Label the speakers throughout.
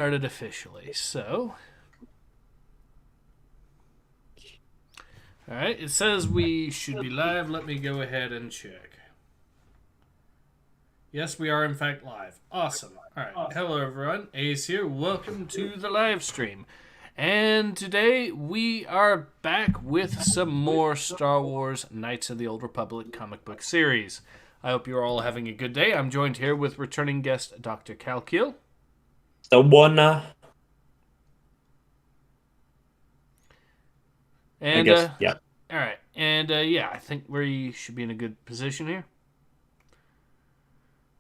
Speaker 1: Started officially, so... Alright, it says we should be live. Let me go ahead and check. Yes, we are in fact live. Awesome. Alright, hello everyone. Ace here. Welcome to the live stream. And today we are back with some more Star Wars Knights of the Old Republic comic book series. I hope you're all having a good day. I'm joined here with returning guest Doctor Kalkyl.
Speaker 2: The one, I
Speaker 1: And,
Speaker 2: guess, yeah.
Speaker 1: alright. And, yeah, I think we should be in a good position here.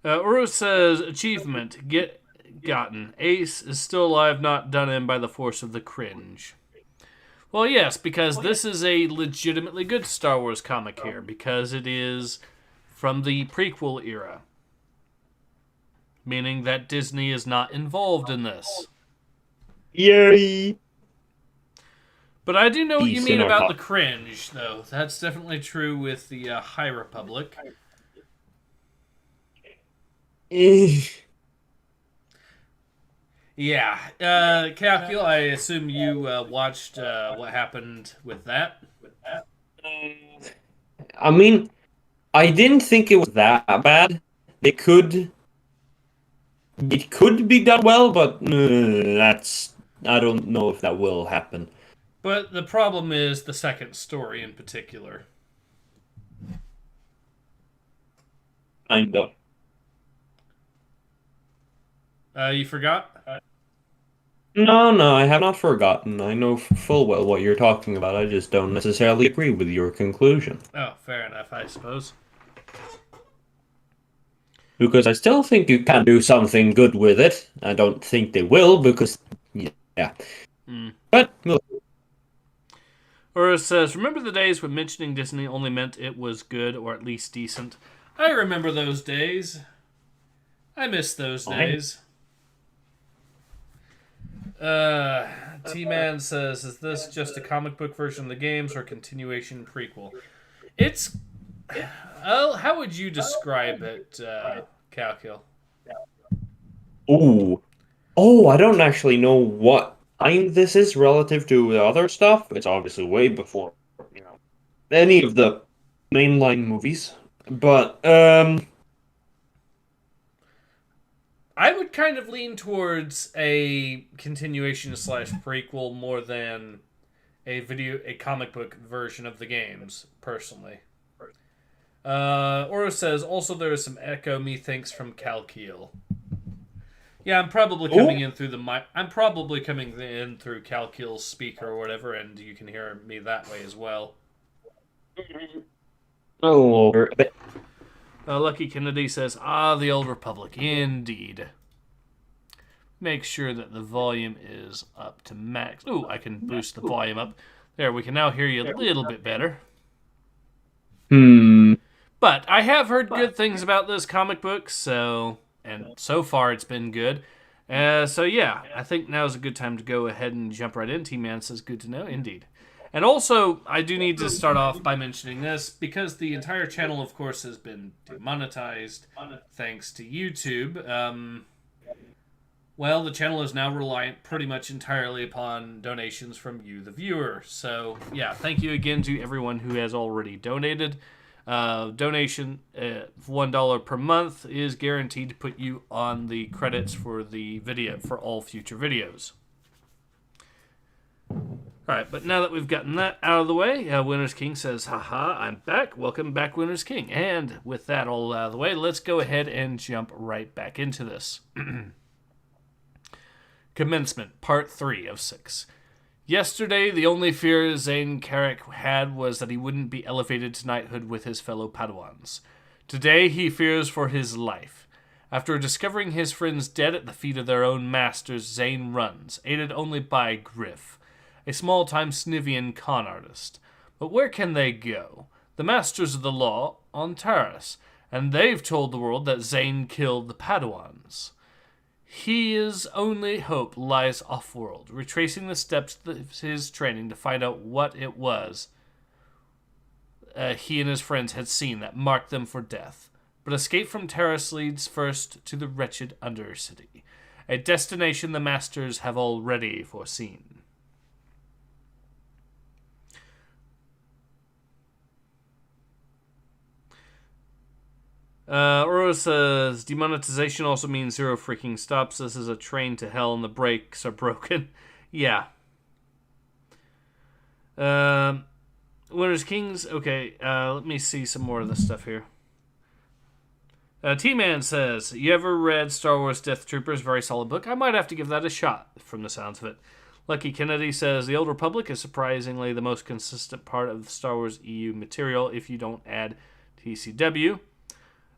Speaker 1: Uru says, achievement, gotten. Ace is still alive, not done in by the force of the cringe. Well, yes, because this is a legitimately good Star Wars comic here, because it is from the prequel era. Meaning that Disney is not involved in this.
Speaker 2: Yay!
Speaker 1: But I do know what you
Speaker 2: Peace
Speaker 1: mean
Speaker 2: in our
Speaker 1: about
Speaker 2: top.
Speaker 1: the cringe, though. That's definitely true with the High Republic. Yeah. Kalkyl, I assume you watched what happened with that.
Speaker 2: I mean, I didn't think it was that bad. It could be done well, but I don't know if that will happen.
Speaker 1: But the problem is the second story in particular.
Speaker 2: Kind of.
Speaker 1: You forgot?
Speaker 2: No, I have not forgotten. I know full well what you're talking about. I just don't necessarily agree with your conclusion.
Speaker 1: Oh, fair enough, I suppose.
Speaker 2: Because I still think you can do something good with it. I don't think they will, because, yeah. But,
Speaker 1: Or it says, remember the days when mentioning Disney only meant it was good or at least decent? I remember those days. I miss those days. T-Man says, is this just a comic book version of the games or continuation prequel? It's... how would you describe it, Kalkyl?
Speaker 2: ooh. Oh, I don't actually know what time this is relative to the other stuff. It's obviously way before, any of the mainline movies. But,
Speaker 1: I would kind of lean towards a continuation slash prequel more than a comic book version of the games, personally. Oro says, also there is some echo, methinks, from Kalkyl. Yeah, I'm probably coming in through the mic. I'm probably coming in through Kalkyl's speaker or whatever, and you can hear me that way as well.
Speaker 2: oh, but
Speaker 1: Lucky Kennedy says, ah, the Old Republic, indeed. Make sure that the volume is up to max. Ooh, I can boost the volume up. There, we can now hear you a little bit better. But I have heard good things about this comic book, and so far it's been good. So yeah, I think now is a good time to go ahead and jump right in. T-Man says, good to know, indeed. And also, I do need to start off by mentioning this, because the entire channel, of course, has been demonetized thanks to YouTube. Well, the channel is now reliant pretty much entirely upon donations from you, the viewer. So, yeah, thank you again to everyone who has already donated. Donation $1 per month is guaranteed to put you on the credits for the video for all future videos. Alright, but now that we've gotten that out of the way, Winner's King says, haha, I'm back. Welcome back, Winner's King. And with that all out of the way, let's go ahead and jump right back into this. Commencement, Part 3 of 6. Yesterday, the only fear Zane Carrick had was that he wouldn't be elevated to knighthood with his fellow Padawans. Today, he fears for his life. After discovering his friends dead at the feet of their own masters, Zane runs, aided only by Griff, a small-time Snivian con artist. But where can they go? The masters of the law on Taris, and they've told the world that Zane killed the Padawans. His only hope lies off-world, retracing the steps of his training to find out what it was he and his friends had seen that marked them for death. But escape from Taris leads first to the wretched Undercity, a destination the masters have already foreseen. Oro says, demonetization also means zero freaking stops. This is a train to hell and the brakes are broken. Yeah. Winners Kings. Okay, let me see some more of this stuff here. T-Man says, you ever read Star Wars Death Troopers? Very solid book. I might have to give that a shot from the sounds of it. Lucky Kennedy says, the Old Republic is surprisingly the most consistent part of the Star Wars EU material if you don't add TCW.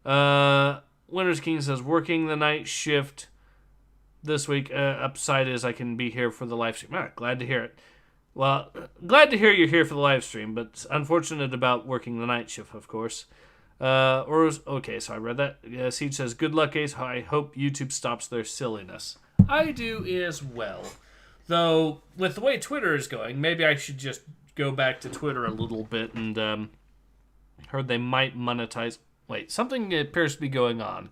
Speaker 1: Winners King says, working the night shift this week. Upside is I can be here for the live stream. Glad to hear it. Well, glad to hear you're here for the live stream, but unfortunate about working the night shift, of course. Okay, so I read that. Siege says, good luck, Ace. I hope YouTube stops their silliness. I do as well. Though, with the way Twitter is going, maybe I should just go back to Twitter a little bit and heard they might monetize. Wait, something appears to be going on.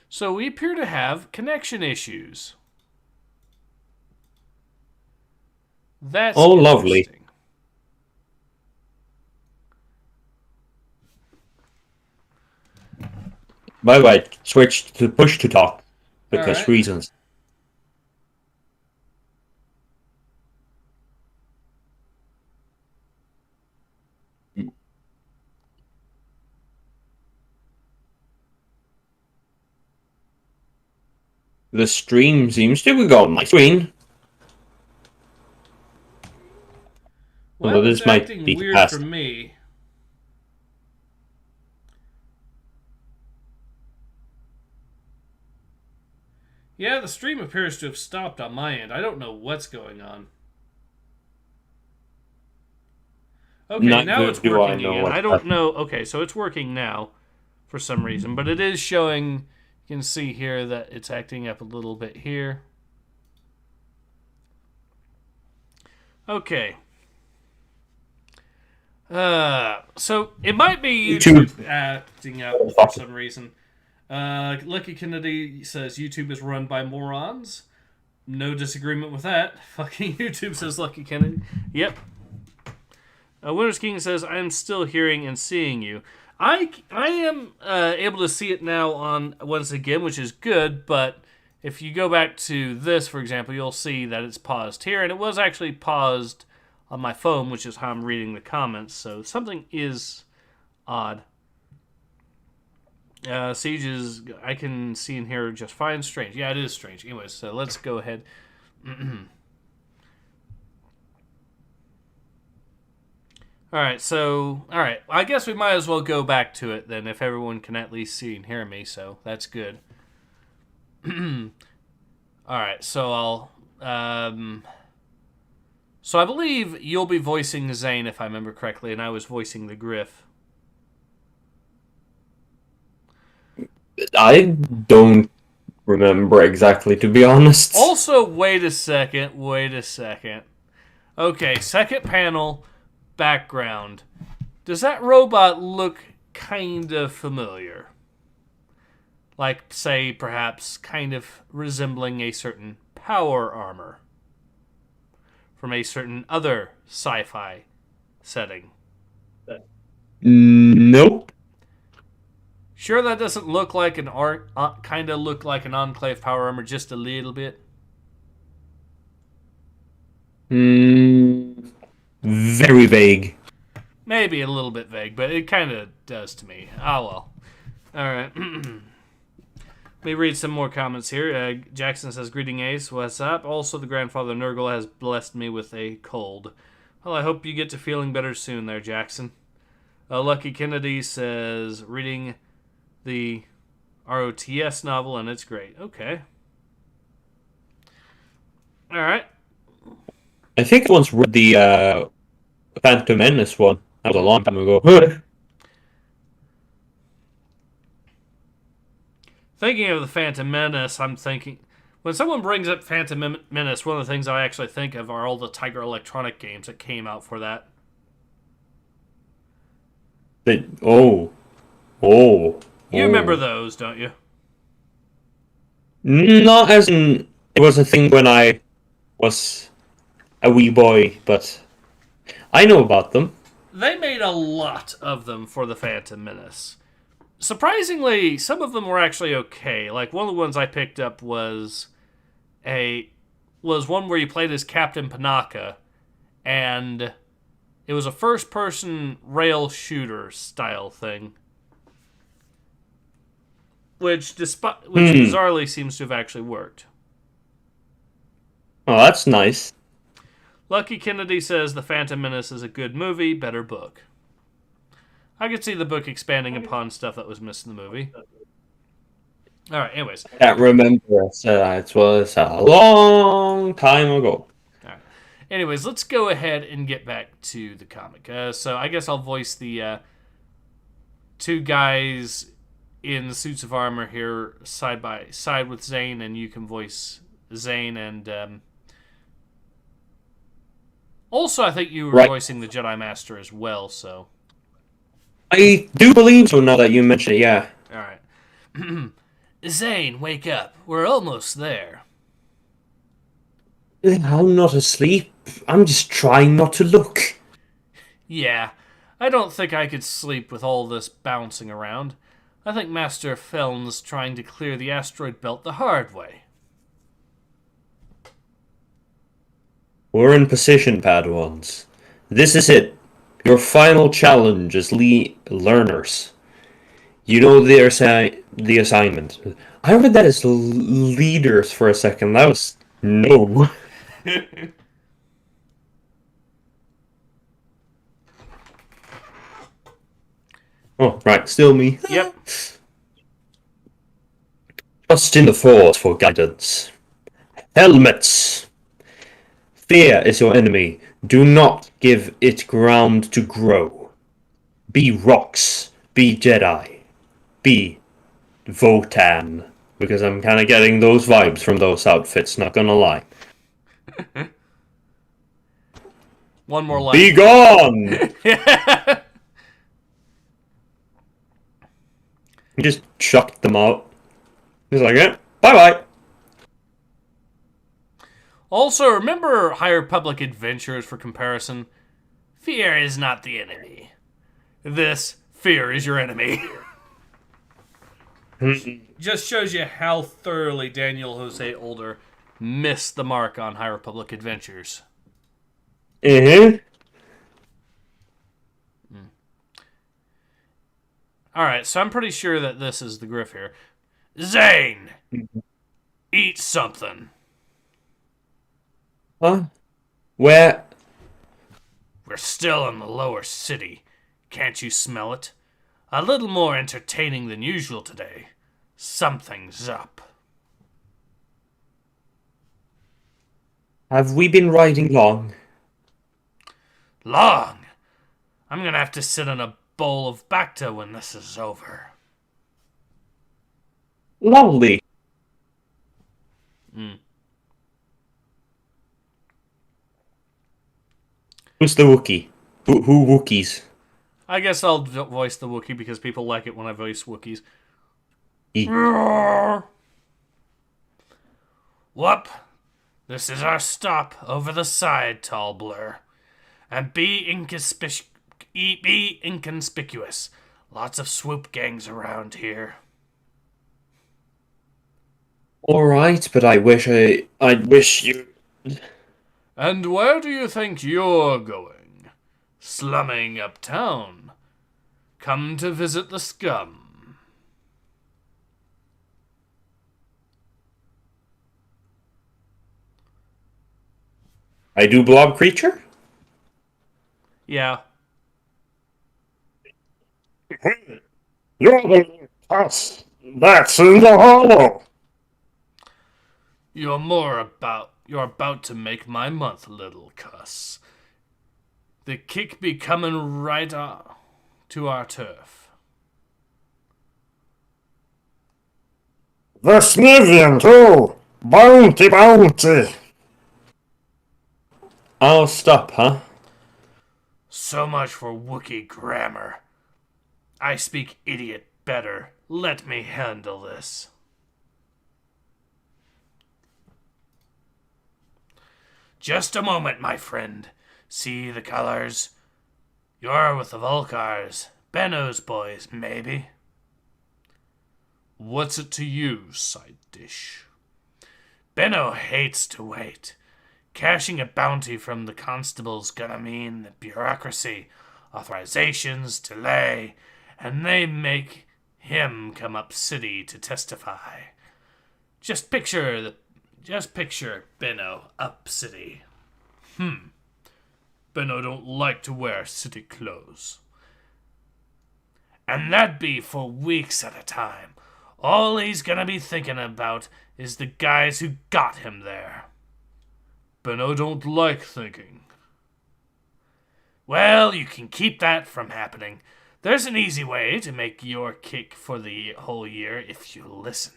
Speaker 1: So we appear to have connection issues. That's
Speaker 2: lovely. By the way, switched to push to talk because reasons. The stream seems to be going on my screen.
Speaker 1: Well, this might be weird fast for me. Yeah, the stream appears to have stopped on my end. I don't know what's going on. Okay, now it's working again. I don't know. Okay, so it's working now for some reason, but it is showing. You can see here that it's acting up a little bit here. Okay. So it might be YouTube acting up for some reason. Lucky Kennedy says YouTube is run by morons. No disagreement with that. Fucking YouTube, says Lucky Kennedy. Yep. Winners King says, I'm still hearing and seeing you. I am able to see it now on once again, which is good, but if you go back to this, for example, you'll see that it's paused here, and it was actually paused on my phone, which is how I'm reading the comments, so something is odd. Siege is, I can see and hear just fine. Strange. Yeah, it is strange. Anyways, so let's go ahead. Alright, I guess we might as well go back to it then, if everyone can at least see and hear me, so that's good. Alright, so so I believe you'll be voicing Zane, if I remember correctly, and I was voicing the Griff.
Speaker 2: I don't remember exactly, to be honest.
Speaker 1: Also, wait a second. Okay, second panel, background. Does that robot look kind of familiar? Like, say, perhaps kind of resembling a certain power armor from a certain other sci-fi setting.
Speaker 2: Nope.
Speaker 1: Sure, that doesn't look like an kind of look like an Enclave power armor just a little bit.
Speaker 2: Very vague.
Speaker 1: Maybe a little bit vague, but it kind of does to me. Oh well. All right. Let me read some more comments here. Jackson says, greeting Ace, what's up? Also, the grandfather Nurgle has blessed me with a cold. Well, I hope you get to feeling better soon there, Jackson. Lucky Kennedy says, reading the ROTS novel, and it's great. Okay. All right.
Speaker 2: I think I once read the Phantom Menace one. That was a long time ago.
Speaker 1: Thinking of the Phantom Menace, I'm thinking... When someone brings up Phantom Menace, one of the things I actually think of are all the Tiger Electronic games that came out for that.
Speaker 2: You.
Speaker 1: You remember those, don't you?
Speaker 2: Not as in it was a thing when I was a wee boy, but I know about them.
Speaker 1: They made a lot of them for the Phantom Menace. Surprisingly, some of them were actually okay. Like one of the ones I picked up a was one where you played as Captain Panaka, and it was a first-person rail shooter style thing, which bizarrely seems to have actually worked.
Speaker 2: Oh, that's nice.
Speaker 1: Lucky Kennedy says The Phantom Menace is a good movie, better book. I could see the book expanding upon stuff that was missed in the movie. All right, anyways.
Speaker 2: Can't remember. It was a long time ago.
Speaker 1: All right. Anyways, let's go ahead and get back to the comic. So I guess I'll voice the two guys in the suits of armor here side by side with Zane, and you can voice Zane and also I think you were voicing the Jedi Master as well, so
Speaker 2: I do believe so now that you mention it, yeah.
Speaker 1: Alright. Zane, wake up. We're almost there.
Speaker 2: I'm not asleep. I'm just trying not to look.
Speaker 1: Yeah, I don't think I could sleep with all this bouncing around. I think Master Feln's trying to clear the asteroid belt the hard way.
Speaker 2: We're in position, Padawans. This is it. Your final challenge as learners. You know the assignment. I read that as leaders for a second. That was no. Oh, right, still me.
Speaker 1: Yep.
Speaker 2: Trust in the Force for guidance. Helmets! Fear is your enemy. Do not give it ground to grow. Be rocks. Be Jedi. Be Votan. Because I'm kind of getting those vibes from those outfits, not gonna lie.
Speaker 1: One more line.
Speaker 2: Be gone! He just chucked them out. He's like, yeah, bye-bye.
Speaker 1: Also, remember High Republic Adventures for comparison? Fear is not the enemy. This, fear is your enemy. Just shows you how thoroughly Daniel Jose Older missed the mark on High Republic Adventures. Alright, so I'm pretty sure that this is the Griff here. Zane! Eat something.
Speaker 2: Huh? Where?
Speaker 1: We're still in the lower city. Can't you smell it? A little more entertaining than usual today. Something's up.
Speaker 2: Have we been riding long?
Speaker 1: Long? I'm gonna have to sit in a bowl of Bacta when this is over.
Speaker 2: Lovely. Who's the Wookiee? Who Wookiees?
Speaker 1: I guess I'll voice the Wookiee because people like it when I voice Wookiees. Whoop! This is our stop over the side, tall blur. And be inconspicuous. Lots of swoop gangs around here.
Speaker 2: Alright, but I wish you...
Speaker 1: And where do you think you're going? Slumming uptown. Come to visit the scum.
Speaker 2: I do blob creature?
Speaker 1: Yeah.
Speaker 3: You're the cuss that's in the hollow.
Speaker 1: You're about to make my month, little cuss. The kick be coming right to our turf.
Speaker 3: The Snivian, too. Bounty, bounty.
Speaker 2: I'll stop, huh?
Speaker 1: So much for Wookiee grammar. I speak idiot better. Let me handle this. Just a moment, my friend. See the colors? You're with the Volkars. Benno's boys, maybe. What's it to you, side dish? Benno hates to wait. Cashing a bounty from the constable's gonna mean the bureaucracy, authorizations, delay, and they make him come up city to testify. Just picture Benno up city. Benno don't like to wear city clothes. And that'd be for weeks at a time. All he's gonna be thinking about is the guys who got him there. Benno don't like thinking. Well, you can keep that from happening. There's an easy way to make your kick for the whole year if you listen.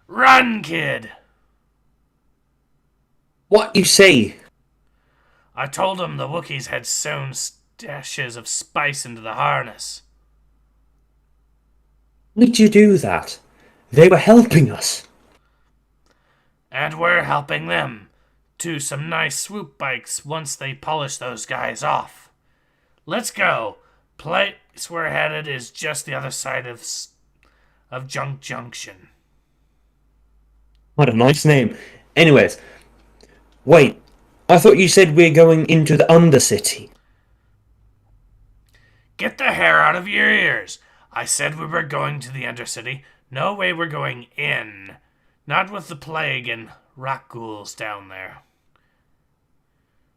Speaker 1: Run, kid!
Speaker 2: What you say?
Speaker 1: I told him the Wookiees had sewn stashes of spice into the harness.
Speaker 2: Did you do that? They were helping us.
Speaker 1: And we're helping them to some nice swoop bikes once they polish those guys off. Let's go. Place we're headed is just the other side of Junk Junction.
Speaker 2: What a nice name. Anyways, wait. I thought you said we're going into the Undercity.
Speaker 1: Get the hair out of your ears. I said we were going to the Undercity. No way we're going in. Not with the plague and rock ghouls down there.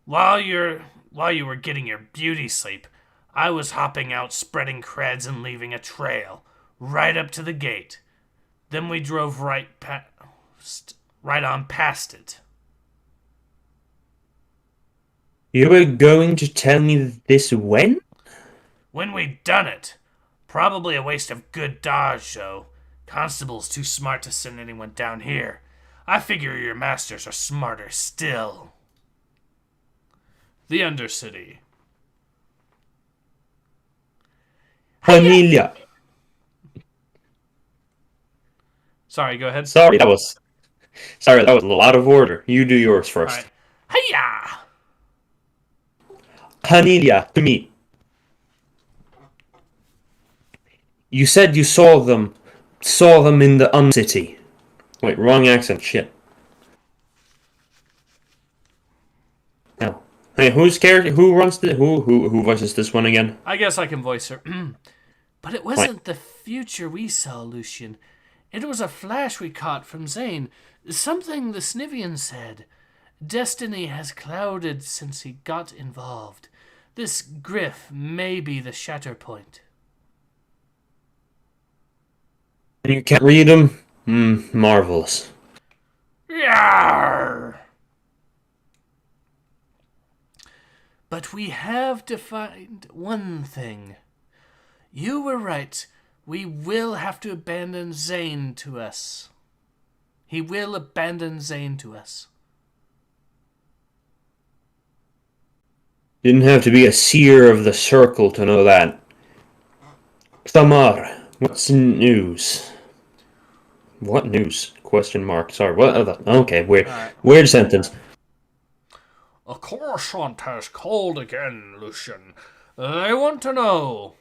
Speaker 1: While you were getting your beauty sleep, I was hopping out, spreading creds and leaving a trail right up to the gate. Then we drove right on past it.
Speaker 2: You were going to tell me this when?
Speaker 1: When we'd done it. Probably a waste of good dodge, though. Constable's too smart to send anyone down here. I figure your masters are smarter still. The Undercity.
Speaker 2: Cornelia.
Speaker 1: Sorry, go ahead.
Speaker 2: Sorry, that was a little out of order. You do yours first.
Speaker 1: All right. Hiya!
Speaker 2: Cornelia, to me. You said you saw them in the Undercity. Wait, wrong accent, shit. Now, hey, who voices this one again?
Speaker 1: I guess I can voice her. But it wasn't the future we saw, Lucian. It was a flash we caught from Zane. Something the Snivian said. Destiny has clouded since he got involved. This griff may be the shatter point.
Speaker 2: And you can't read them? Marvelous.
Speaker 1: Yarr! But we have defined one thing. You were right. We will have to abandon Zane to us. He will abandon Zane to us.
Speaker 2: Didn't have to be a seer of the circle to know that. Tamar, what's news? What news? Question mark. Sorry, what other? Okay, weird sentence.
Speaker 1: A Coruscant has called again, Lucian. They want to know.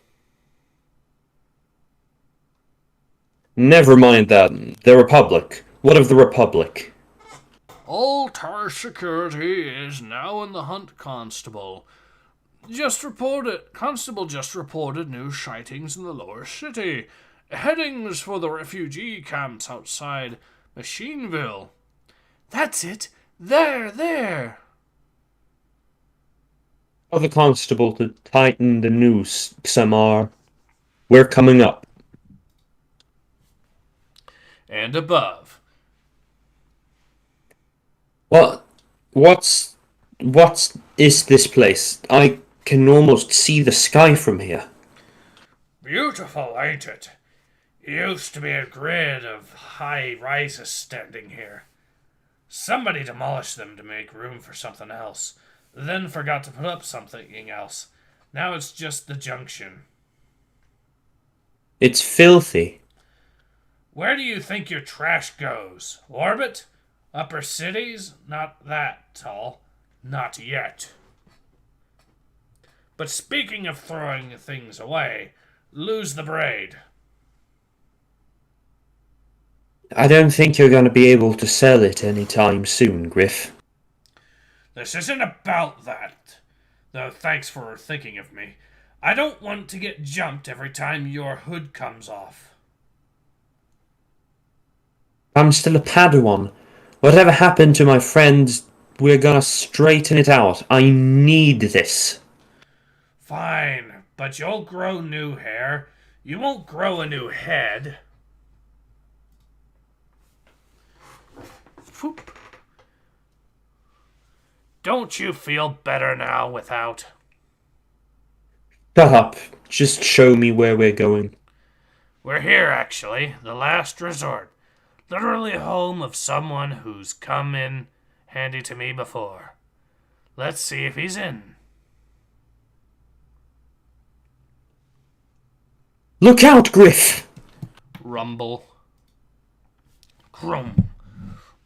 Speaker 2: Never mind that. The Republic. What of the Republic?
Speaker 1: Altar security is now in the hunt, Constable. Constable just reported new sightings in the lower city. Headings for the refugee camps outside Machineville. That's it. There.
Speaker 2: Tell the constable to tighten the noose, Samar. We're coming up.
Speaker 1: And above.
Speaker 2: What's is this place? I can almost see the sky from here.
Speaker 1: Beautiful, ain't it? Used to be a grid of high rises standing here. Somebody demolished them to make room for something else. then forgot to put up something else. Now it's just the junction.
Speaker 2: It's filthy.
Speaker 1: Where do you think your trash goes? Orbit? Upper cities? Not that tall. Not yet. But speaking of throwing things away, lose the braid.
Speaker 2: I don't think you're going to be able to sell it anytime soon, Griff.
Speaker 1: This isn't about that. Though thanks for thinking of me. I don't want to get jumped every time your hood comes off.
Speaker 2: I'm still a Padawan. Whatever happened to my friends, we're gonna straighten it out. I need this.
Speaker 1: Fine, but you'll grow new hair. You won't grow a new head. Whoop. Don't you feel better now without?
Speaker 2: Shut up. Just show me where we're going.
Speaker 1: We're here, actually. The last resort. Literally home of someone who's come in handy to me before. Let's see if he's in.
Speaker 2: Look out, Griff!
Speaker 1: Rumble. Crum.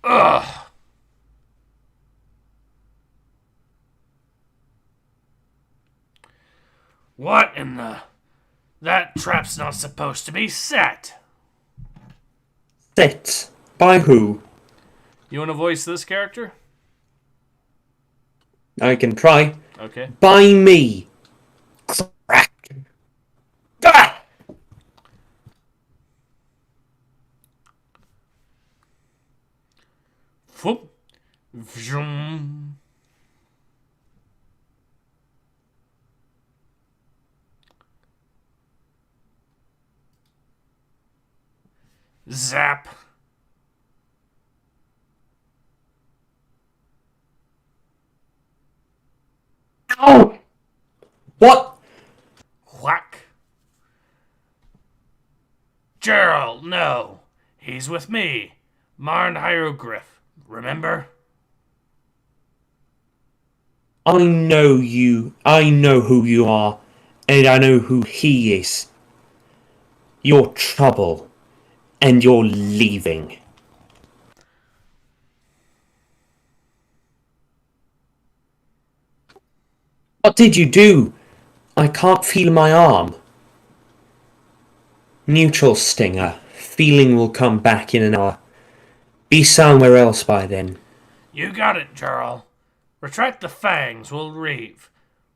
Speaker 1: Ugh. What in the... That trap's not supposed to be set.
Speaker 2: Set? By who?
Speaker 1: You want to voice this character?
Speaker 2: I can try.
Speaker 1: Okay.
Speaker 2: By me. Crack. Ah!
Speaker 1: Whoop. Vroom. Zap.
Speaker 2: Ow! What?
Speaker 1: Whack. Gerald, no. He's with me. Marn Hieroglyph. Remember?
Speaker 2: I know you. I know who you are. And I know who he is. You're trouble. And you're leaving. What did you do? I can't feel my arm. Neutral stinger. Feeling will come back in an hour. Be somewhere else by then.
Speaker 1: You got it, Jarl. Retract the fangs, we'll reeve.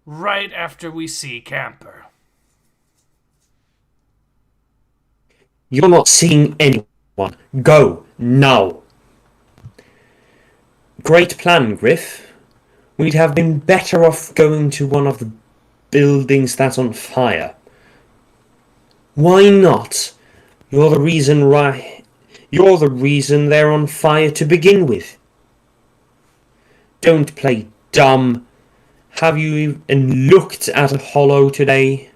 Speaker 1: Right after we see Camper.
Speaker 2: You're not seeing anyone. Go, now. Great plan, Griff. We'd have been better off going to one of the buildings that's on fire. Why not? You're the reason they're on fire to begin with. Don't play dumb. Have you even looked at a hollow today?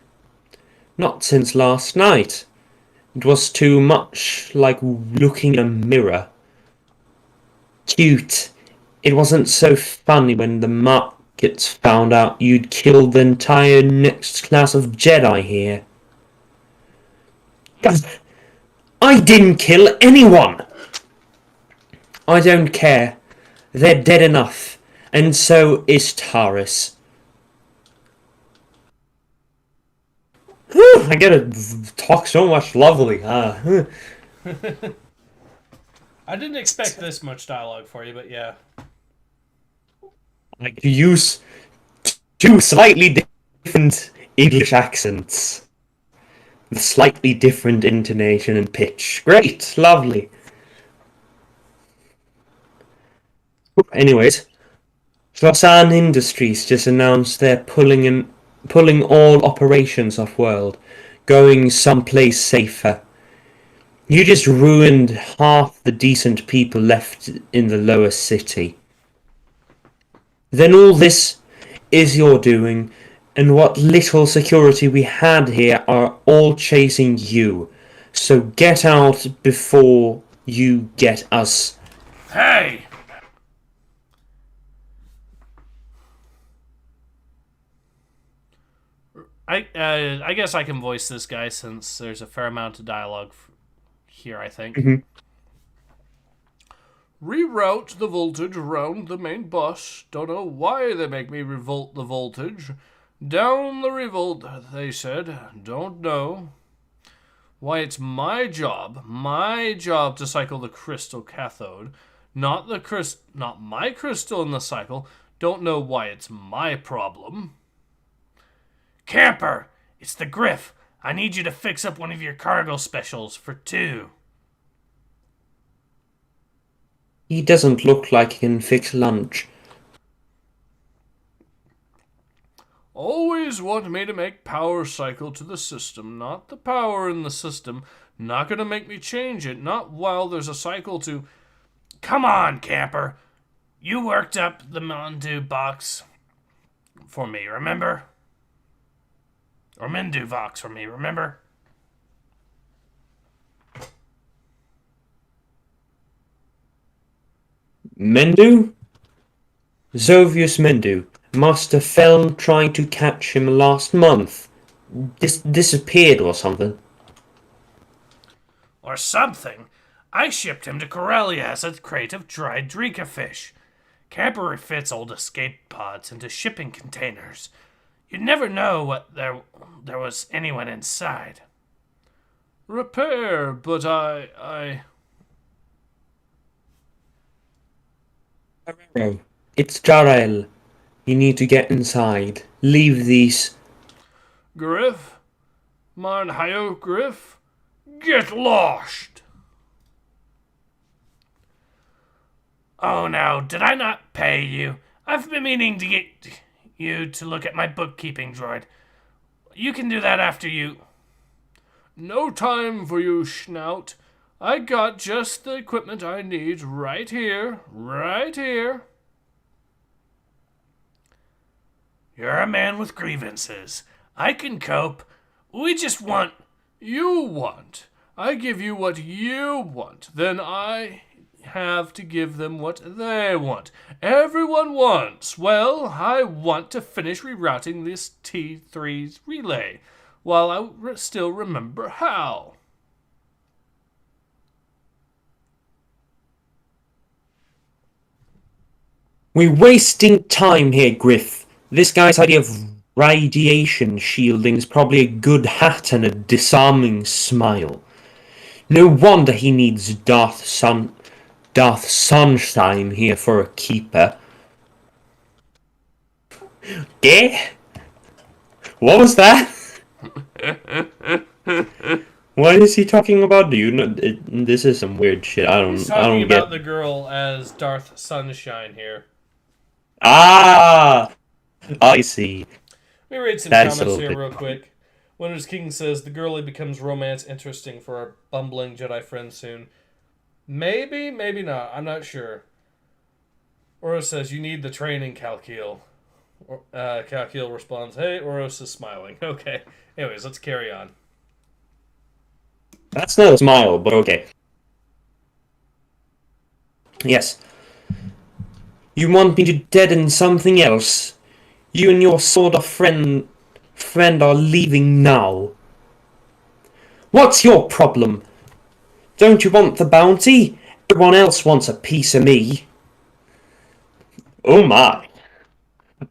Speaker 2: Not since last night. It was too much like looking in a mirror. Cute. It wasn't so funny when the markets found out you'd killed the entire next class of Jedi here. I didn't kill anyone! I don't care. They're dead enough. And so is Taurus. I get to talk so much lovely.
Speaker 1: I didn't expect this much dialogue for you, but yeah.
Speaker 2: I like to use two slightly different English accents. With slightly different intonation and pitch. Great, lovely. Anyways, CIARAN Industries just announced they're pulling all operations off-world, going someplace safer. You just ruined half the decent people left in the lower city. Then all this is your doing, and what little security we had here are all chasing you. So get out before you get us.
Speaker 1: Hey! I guess I can voice this guy since there's a fair amount of dialogue here, I think.
Speaker 2: Mhm.
Speaker 1: Reroute the voltage around the main bus. Don't know why they make me revolt the voltage. Down the revolt, they said. Don't know. Why, it's my job to cycle the crystal cathode. Not my crystal in the cycle. Don't know why it's my problem. Camper, it's the Griff. I need you to fix up one of your cargo specials for 2.
Speaker 2: He doesn't look like he can fix lunch.
Speaker 1: Always want me to make power cycle to the system, not the power in the system. Not gonna make me change it, not while there's a cycle to... Come on, Camper. You worked up the Mondu box for me, remember? Or Mindu box for me, remember?
Speaker 2: Mendu? Zovius Mendu. Must have fell trying to catch him last month. Disappeared or something.
Speaker 1: Or something. I shipped him to Corellia as a crate of dried Drika fish. Camper refits old escape pods into shipping containers. You'd never know what there was anyone inside. Repair, but I...
Speaker 2: It's Jarel. You need to get inside. Leave these.
Speaker 1: Griff? Mine Hayo Griff? Get lost! Oh no, did I not pay you? I've been meaning to get you to look at my bookkeeping droid. You can do that after you... No time for you, Schnout. I got just the equipment I need right here, right here. You're a man with grievances. I can cope. We just want... You want. I give you what you want. Then I have to give them what they want. Everyone wants. Well, I want to finish rerouting this T3's relay while I still remember how.
Speaker 2: We're wasting time here, Griff. This guy's idea of radiation shielding is probably a good hat and a disarming smile. No wonder he needs Darth Sunshine here for a keeper. Yeah? What was that? What is he talking about? Do you know? This is some weird shit.
Speaker 1: He's talking about the girl as Darth Sunshine here.
Speaker 2: Ah! I see.
Speaker 1: Let me read some comments here real quick. Winter's King says, the girlie becomes romance interesting for our bumbling Jedi friend soon. Maybe, maybe not. I'm not sure. Oros says, you need the training, Kalkyl. Kalkyl responds, hey, Oros is smiling. Okay. Anyways, let's carry on.
Speaker 2: That's not a smile, but okay. Yes. You want me to deaden something else? You and your sort of friend are leaving now. What's your problem? Don't you want the bounty? Everyone else wants a piece of me. Oh my.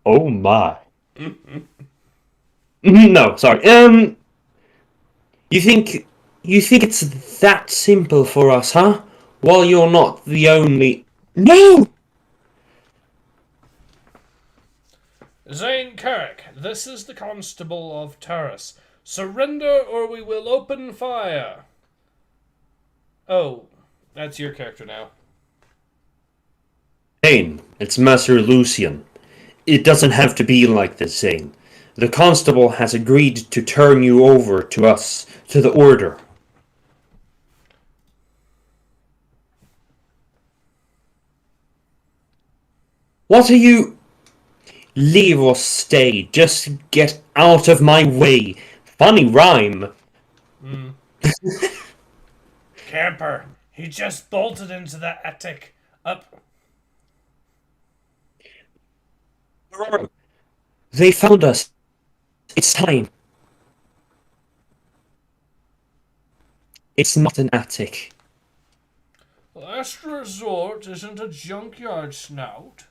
Speaker 2: Oh my. No, sorry. You think it's that simple for us, huh? Well, you're not the only... No!
Speaker 1: Zane Carrick, this is the Constable of Taurus. Surrender or we will open fire. Oh, that's your character now.
Speaker 2: Zane, it's Master Lucian. It doesn't have to be like this, Zane. The Constable has agreed to turn you over to us, to the Order. What are you... Leave or stay. Just get out of my way. Funny rhyme.
Speaker 1: Camper, he just bolted into the attic. Up.
Speaker 2: They found us. It's time. It's not an attic.
Speaker 1: Last Resort isn't a junkyard, Snout.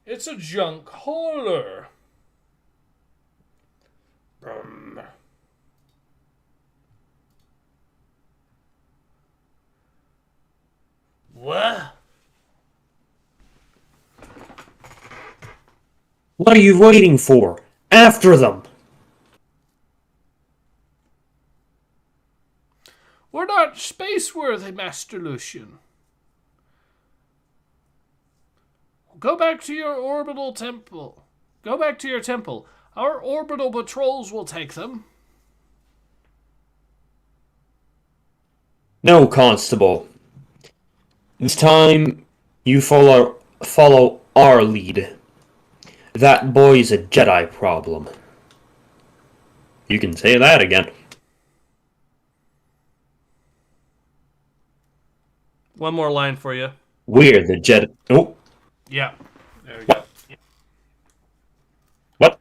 Speaker 1: It's a junk hauler. What?
Speaker 2: What are you waiting for? After them!
Speaker 1: We're not space-worthy, Master Lucian. Go back to your orbital temple. Go back to your temple. Our orbital patrols will take them.
Speaker 2: No, Constable. This time, you follow our lead. That boy's a Jedi problem. You can say that again.
Speaker 1: One more line for you.
Speaker 2: We're the Jedi. Oh,
Speaker 1: Yeah. There we go.
Speaker 2: what?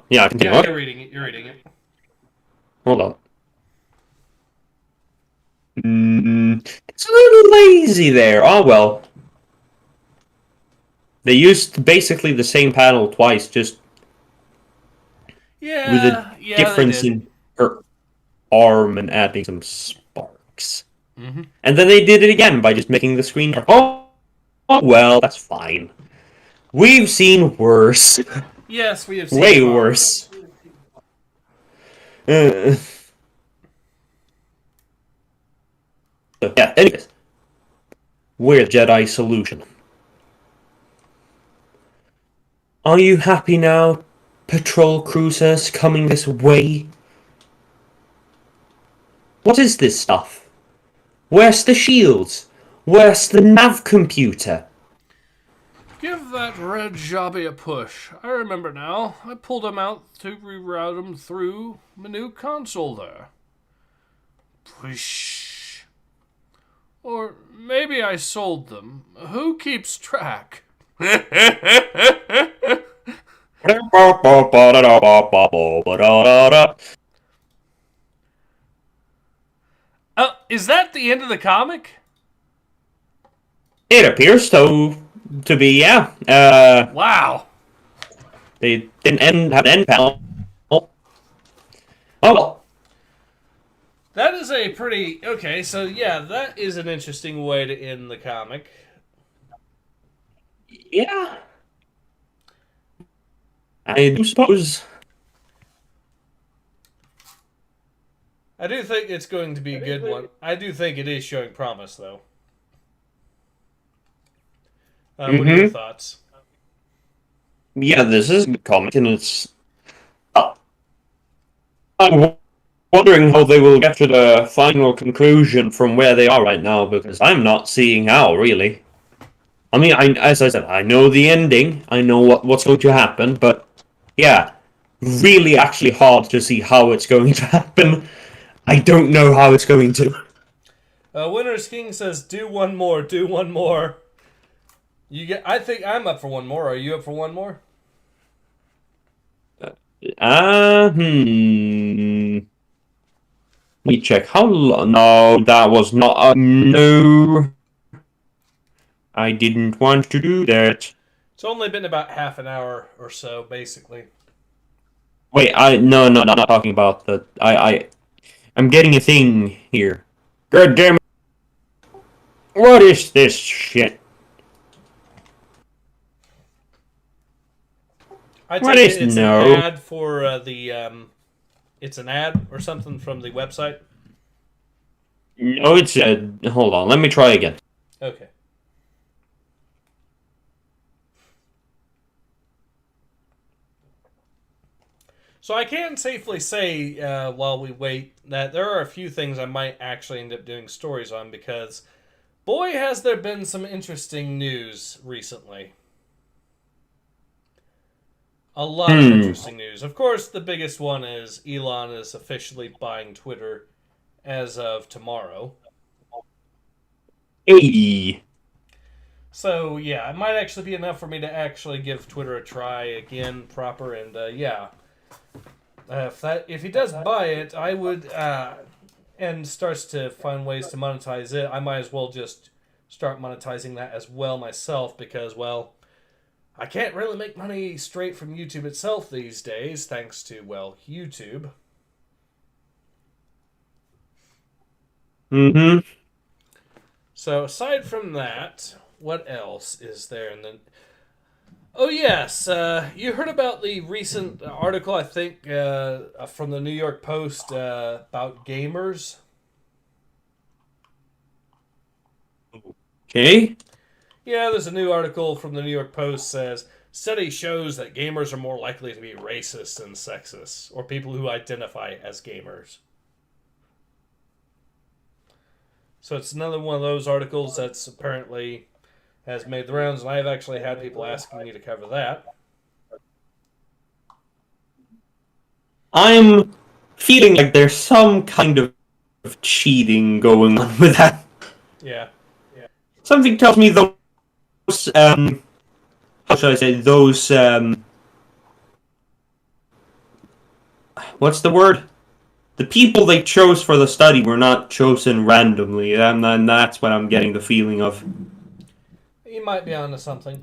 Speaker 2: Yeah, I can do
Speaker 1: Yeah,
Speaker 2: it.
Speaker 1: you're reading it. You're reading it.
Speaker 2: Hold on. It's a little lazy there. Oh well. They used basically the same panel twice, just
Speaker 1: Yeah.
Speaker 2: with a difference in her arm and adding some sparks.
Speaker 1: Mm-hmm.
Speaker 2: And then they did it again by just making the screen dark. Oh well, that's fine. We've seen worse.
Speaker 1: Yes, we have seen
Speaker 2: Way
Speaker 1: it.
Speaker 2: worse. So, yeah, anyways. We're Jedi Solution. Are you happy now, patrol cruisers coming this way? What is this stuff? Where's the shields? Where's the nav computer?
Speaker 1: Give that red jobby a push. I remember now. I pulled him out to reroute him through my new console there. Push. Or maybe I sold them. Who keeps track? Is that the end of the comic?
Speaker 2: It appears to be, yeah.
Speaker 1: Wow.
Speaker 2: They didn't have an end panel. Oh well.
Speaker 1: That is a pretty... Okay, so yeah, that is an interesting way to end the comic.
Speaker 2: Yeah. I do suppose.
Speaker 1: I do think it's going to be a good one. I do think it is showing promise, though. What are your thoughts?
Speaker 2: Yeah, this is a comic, and it's. I'm wondering how they will get to the final conclusion from where they are right now, because I'm not seeing how, really. I mean, as I said, I know the ending, I know what's going to happen, but yeah, really actually hard to see how it's going to happen. I don't know how it's going to.
Speaker 1: Winner's King says, do one more, do one more. I think I'm up for one more. Are you up for one more?
Speaker 2: Let me check. How long? No, that was not. No. I didn't want to do that.
Speaker 1: It's only been about half an hour or so, basically.
Speaker 2: Wait, no, I'm not talking about the. I'm getting a thing here. God damn it! What is this shit?
Speaker 1: I
Speaker 2: What
Speaker 1: take
Speaker 2: is
Speaker 1: it's
Speaker 2: no?
Speaker 1: an ad for the. It's an ad or something from the website.
Speaker 2: No, it's hold on. Let me try again.
Speaker 1: Okay. So I can safely say, while we wait, that there are a few things I might actually end up doing stories on, because boy has there been some interesting news recently. A lot of interesting news. Of course, the biggest one is Elon is officially buying Twitter as of tomorrow.
Speaker 2: Hey.
Speaker 1: So, yeah, it might actually be enough for me to actually give Twitter a try again proper, and, yeah. If he does buy it, I would and starts to find ways to monetize it, I might as well just start monetizing that as well myself because, well, I can't really make money straight from YouTube itself these days, thanks to, well, YouTube.
Speaker 2: Mm-hmm.
Speaker 1: So aside from that, what else is there in the... Oh yes, you heard about the recent article, I think, from the New York Post about gamers?
Speaker 2: Okay.
Speaker 1: Yeah, there's a new article from the New York Post says, study shows that gamers are more likely to be racist and sexist, or people who identify as gamers. So it's another one of those articles that's apparently has made the rounds, and I've actually had people asking me to cover that.
Speaker 2: I'm feeling like there's some kind of cheating going on with that.
Speaker 1: Yeah.
Speaker 2: Something tells me those, how should I say, those, what's the word? The people they chose for the study were not chosen randomly, and that's what I'm getting the feeling of.
Speaker 1: You might be onto something.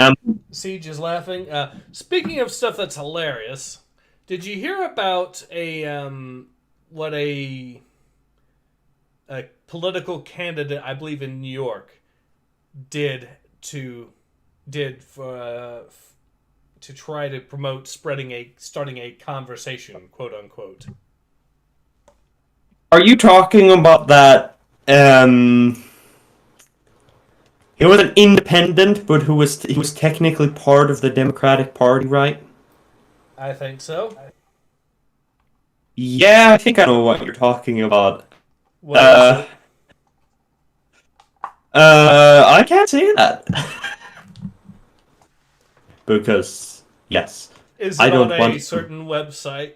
Speaker 1: Siege is laughing. Speaking of stuff that's hilarious, did you hear about what a political candidate, I believe in New York, did to try to promote starting a conversation, quote unquote?
Speaker 2: Are you talking about that, he was an independent, but he was technically part of the Democratic Party, right?
Speaker 1: I think so.
Speaker 2: Yeah, I think I know what you're talking about.
Speaker 1: What is it?
Speaker 2: I can't say that. Because, yes.
Speaker 1: Is
Speaker 2: I
Speaker 1: it
Speaker 2: don't
Speaker 1: on
Speaker 2: want
Speaker 1: a certain website?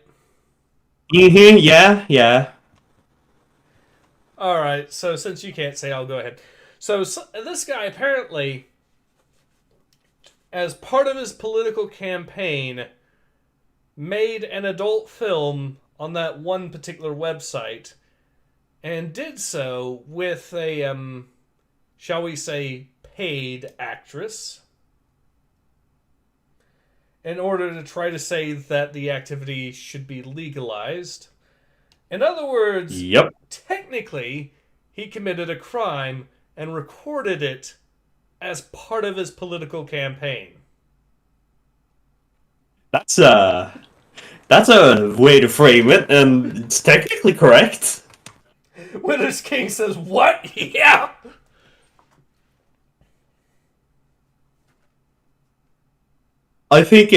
Speaker 2: Mm-hmm, yeah.
Speaker 1: Alright, so since you can't say, I'll go ahead. So this guy apparently, as part of his political campaign, made an adult film on that one particular website, and did so with a, shall we say, paid actress, in order to try to say that the activity should be legalized. In other words,
Speaker 2: Yep.
Speaker 1: technically, he committed a crime and recorded it as part of his political campaign.
Speaker 2: That's a way to frame it, and it's technically correct.
Speaker 1: Winter's King says, what? Yeah!
Speaker 2: I think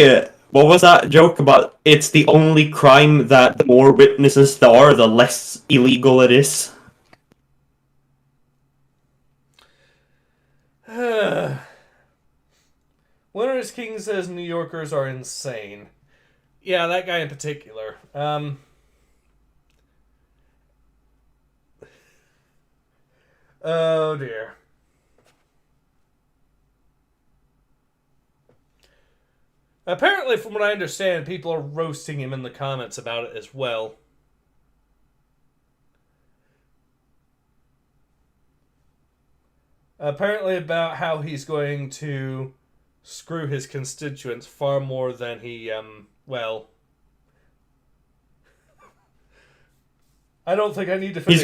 Speaker 2: what was that joke about? It's the only crime that the more witnesses there are, the less illegal it is.
Speaker 1: Winter's King says New Yorkers are insane. Yeah, that guy in particular. Oh dear. Apparently, from what I understand, people are roasting him in the comments about it as well. Apparently about how he's going to screw his constituents far more than he, well... I don't think I need to finish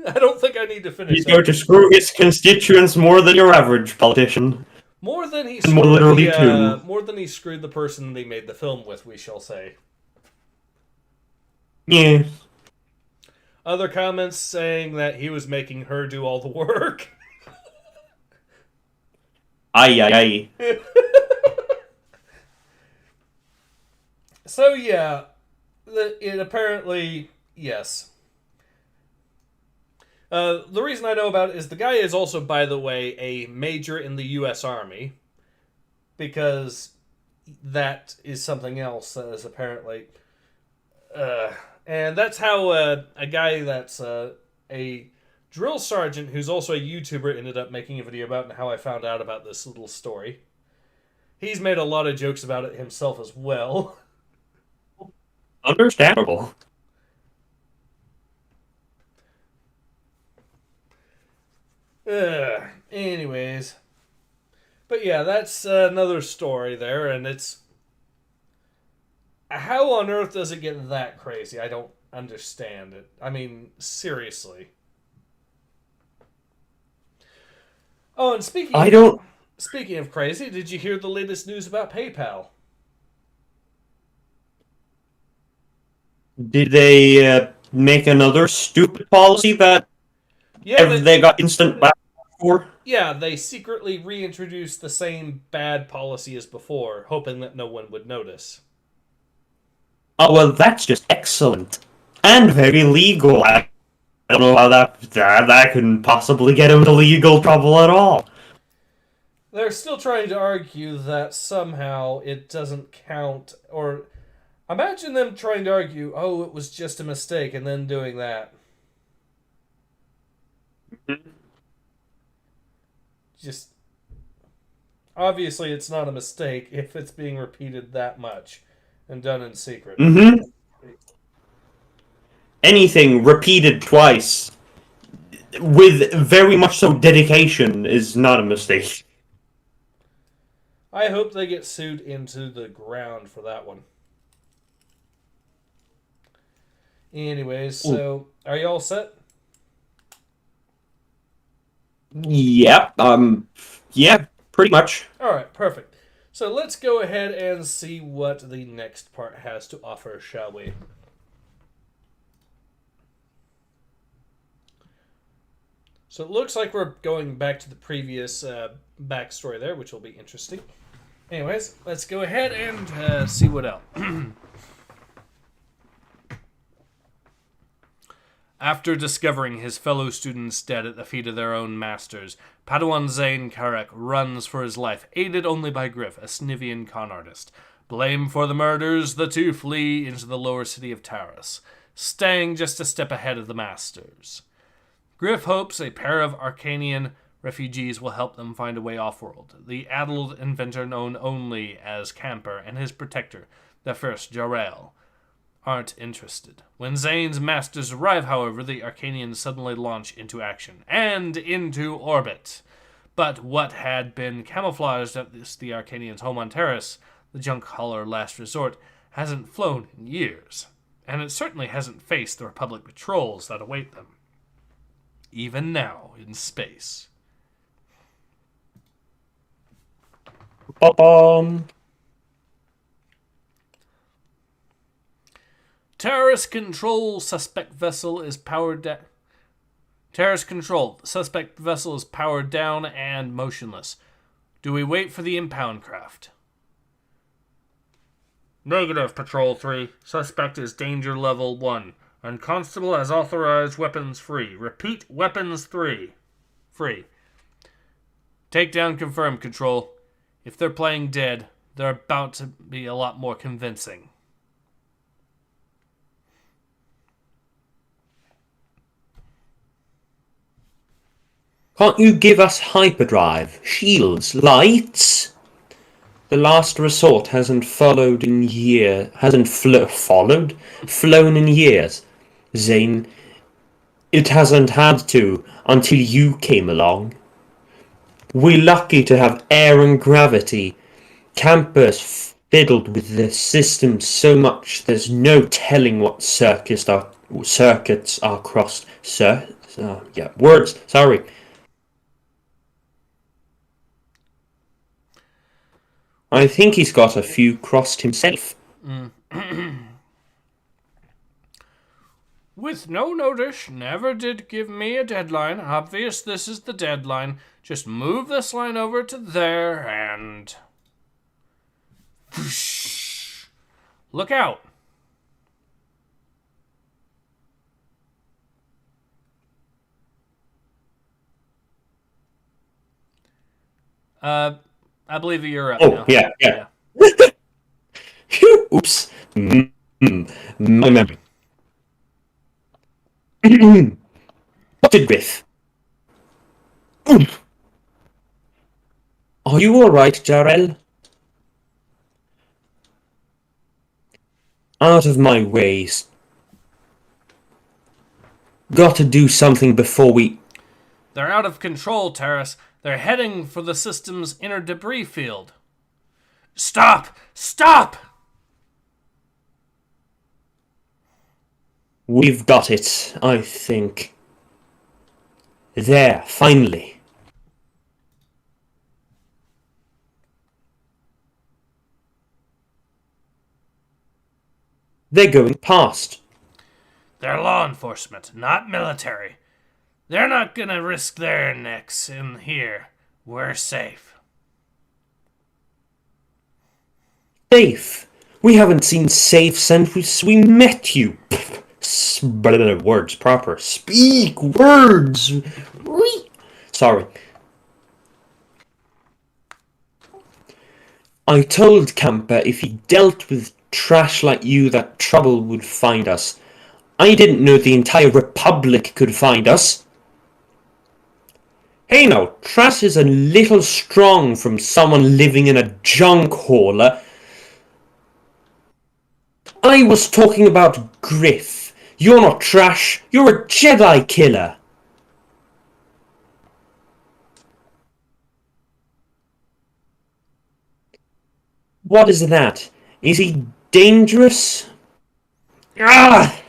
Speaker 1: I don't think I need to finish
Speaker 2: He's going to screw his constituents more than your average politician.
Speaker 1: More than he
Speaker 2: More literally too.
Speaker 1: More than he screwed the person that he made the film with, we shall say.
Speaker 2: Yeah.
Speaker 1: Other comments saying that he was making her do all the work.
Speaker 2: Aye.
Speaker 1: So yeah, it apparently, yes. The reason I know about it is the guy is also, by the way, a major in the U.S. Army, because that is something else that is apparently... and that's how a guy that's a drill sergeant who's also a YouTuber ended up making a video about, and how I found out about this little story. He's made a lot of jokes about it himself as well.
Speaker 2: Understandable.
Speaker 1: Anyways. But yeah, that's another story there, and it's... How on earth does it get that crazy? I don't understand it. I mean, seriously. Oh, and speaking of crazy, did you hear the latest news about PayPal?
Speaker 2: Did they make another stupid policy that they got instant back for?
Speaker 1: Yeah, they secretly reintroduced the same bad policy as before, hoping that no one would notice.
Speaker 2: Oh, well, that's just excellent. And very legal. I don't know how that can possibly get him into legal trouble at all.
Speaker 1: They're still trying to argue that somehow it doesn't count, or imagine them trying to argue, oh, it was just a mistake, and then doing that. Just, obviously it's not a mistake if it's being repeated that much and done in secret.
Speaker 2: Mm-hmm. Anything repeated twice with very much so dedication is not a mistake.
Speaker 1: I hope they get sued into the ground for that one. Anyways, so are you all set?
Speaker 2: Yep. Yeah, pretty much.
Speaker 1: Alright, perfect. So let's go ahead and see what the next part has to offer, shall we? So it looks like we're going back to the previous backstory there, which will be interesting. Anyways, let's go ahead and see what else. After discovering his fellow students dead at the feet of their own masters, Padawan Zane Karek runs for his life, aided only by Griff, a Snivian con artist. Blamed for the murders, the two flee into the lower city of Taris, staying just a step ahead of the masters. Griff hopes a pair of Arcanian refugees will help them find a way off-world. The addled inventor known only as Camper and his protector, the first Jarrell, aren't interested. When Zane's masters arrive, however, the Arcanians suddenly launch into action and into orbit. But what had been camouflaged at the Arcanians' home on Terrace, the junk hauler last resort, hasn't flown in years, and it certainly hasn't faced the Republic patrols that await them, even now in space. Terrorist control. Suspect vessel is powered down. Terrorist control. Suspect vessel is powered down and motionless. Do we wait for the impound craft? Negative, Patrol 3. Suspect is danger level 1. And Constable has authorized weapons free. Repeat, weapons 3. Free. Takedown confirmed, Control. If they're playing dead, they're about to be a lot more convincing.
Speaker 2: Can't you give us hyperdrive, shields, lights? The last resort hasn't flown in years. Zane, it hasn't had to until you came along. We're lucky to have air and gravity. Campers fiddled with the system so much there's no telling what circuits are crossed. Words, sorry. I think he's got a few crossed himself.
Speaker 1: With no notice, never did give me a deadline. Obvious this is the deadline. Just move this line over to there and... Whoosh. Look out. I believe you're up now.
Speaker 2: Yeah. Oops. My memory. Dr. Griff. Are you alright, Jarrell? Out of my ways. Got to do something before we...
Speaker 1: They're out of control, Terrace. They're heading for the system's inner debris field. Stop! Stop!
Speaker 2: We've got it, I think. There, finally. They're going past.
Speaker 1: They're law enforcement, not military. They're not gonna risk their necks in here. We're safe.
Speaker 2: Safe? We haven't seen safe since we met you. Words proper. Speak words. Sorry. I told Camper if he dealt with trash like you that trouble would find us. I didn't know the entire Republic could find us. Hey now, trash is a little strong from someone living in a junk hauler. I was talking about Griff. You're not trash, you're a Jedi killer. What is that? Is he dangerous? Ah!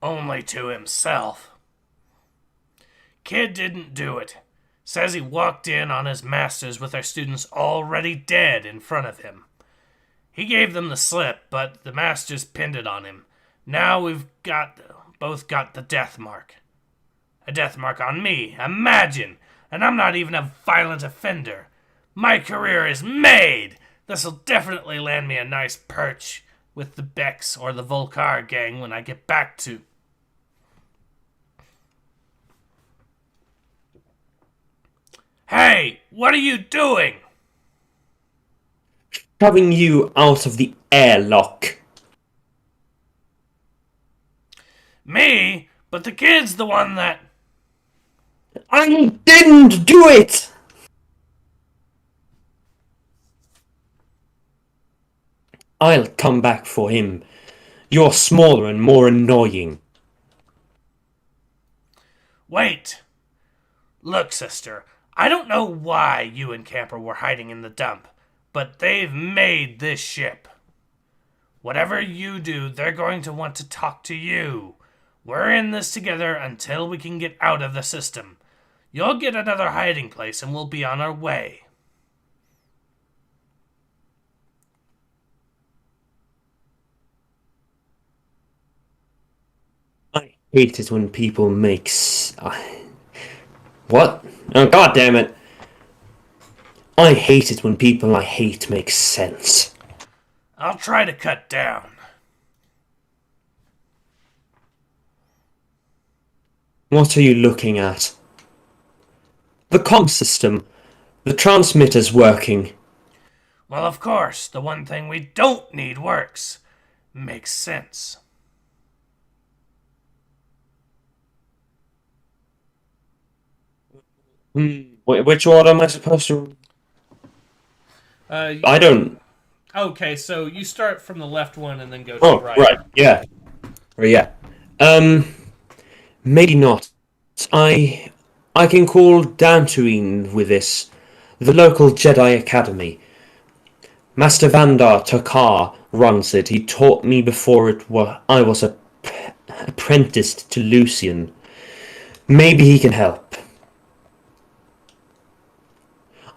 Speaker 1: Only to himself. Kid didn't do it. Says he walked in on his masters with our students already dead in front of him. He gave them the slip, but the masters pinned it on him. Now we've both got the death mark. A death mark on me, imagine! And I'm not even a violent offender. My career is made! This'll definitely land me a nice perch with the Becks or the Volcar gang when I get back to... Hey, what are you doing?
Speaker 2: Shoving you out of the airlock.
Speaker 1: Me? But the kid's the one that...
Speaker 2: I didn't do it! I'll come back for him. You're smaller and more annoying.
Speaker 1: Wait. Look, sister, I don't know why you and Camper were hiding in the dump, but they've made this ship. Whatever you do, they're going to want to talk to you. We're in this together until we can get out of the system. You'll get another hiding place and we'll be on our way.
Speaker 2: I hate it when people make what? Oh, God damn it. I hate it when people I hate make sense.
Speaker 1: I'll try to cut down.
Speaker 2: What are you looking at? The comm system. The transmitter's working.
Speaker 1: Well, of course, the one thing we don't need works. Makes sense.
Speaker 2: Which order am I supposed to... I don't...
Speaker 1: Okay, so you start from the left one and then go to
Speaker 2: Oh,
Speaker 1: the right.
Speaker 2: right, yeah. Yeah. Maybe not. I can call Dantooine with this. The local Jedi Academy. Master Vandar Takar runs it. He taught me before I was apprenticed to Lucian. Maybe he can help.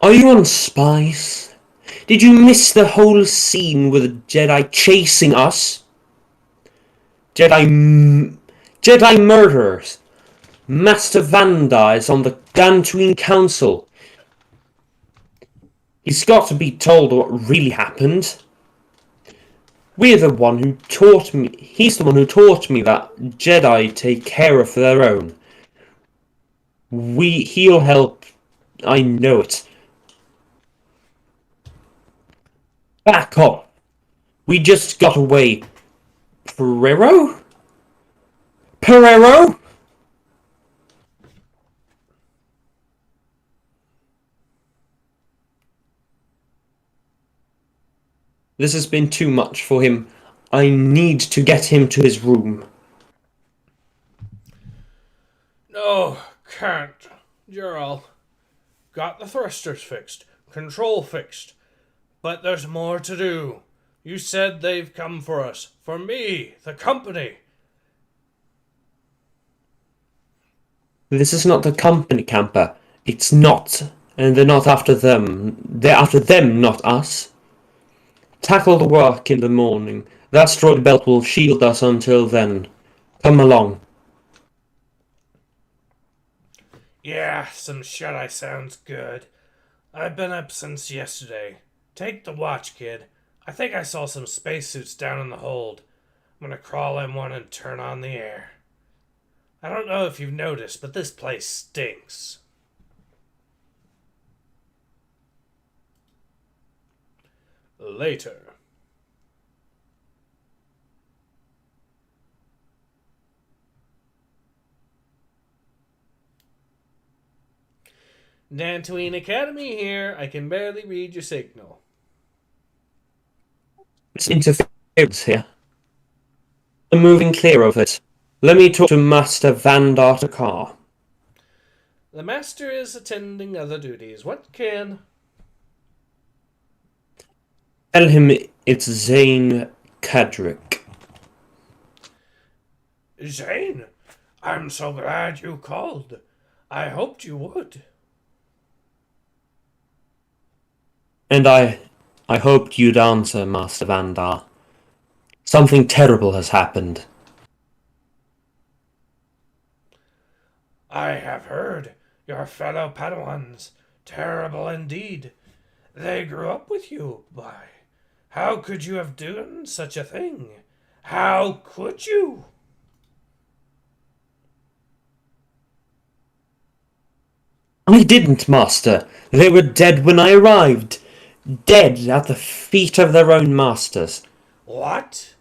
Speaker 2: Are you on spies? Did you miss the whole scene with the Jedi chasing us? Jedi murderers. Master Vandar is on the Dantooine Council. He's got to be told what really happened. He's the one who taught me that Jedi take care of their own. He'll help. I know it. Back up. We just got away. Perero? This has been too much for him. I need to get him to his room.
Speaker 1: No, can't. Gerald. Got the thrusters fixed. Control fixed. But there's more to do. You said they've come for us. For me, the company.
Speaker 2: This is not the company, camper. It's not. And they're not after them. They're after them, not us. Tackle the work in the morning. That asteroid belt will shield us until then. Come along.
Speaker 1: Yeah, some shut-eye sounds good. I've been up since yesterday. Take the watch, kid. I think I saw some spacesuits down in the hold. I'm gonna crawl in one and turn on the air. I don't know if you've noticed, but this place stinks. Later. Dantooine Academy here. I can barely read your signal.
Speaker 2: It's interference here. I'm moving clear of it. Let me talk to Master Vandar Takar.
Speaker 1: The master is attending other duties. What can?
Speaker 2: Tell him it's Zane Kadrick.
Speaker 1: Zane, I'm so glad you called. I hoped you would.
Speaker 2: And I hoped you'd answer, Master Vandar. Something terrible has happened.
Speaker 1: I have heard. Your fellow Padawans. Terrible indeed. They grew up with you. Why, how could you have done such a thing? How could you?
Speaker 2: I didn't, Master. They were dead when I arrived. Dead at the feet of their own masters.
Speaker 1: What?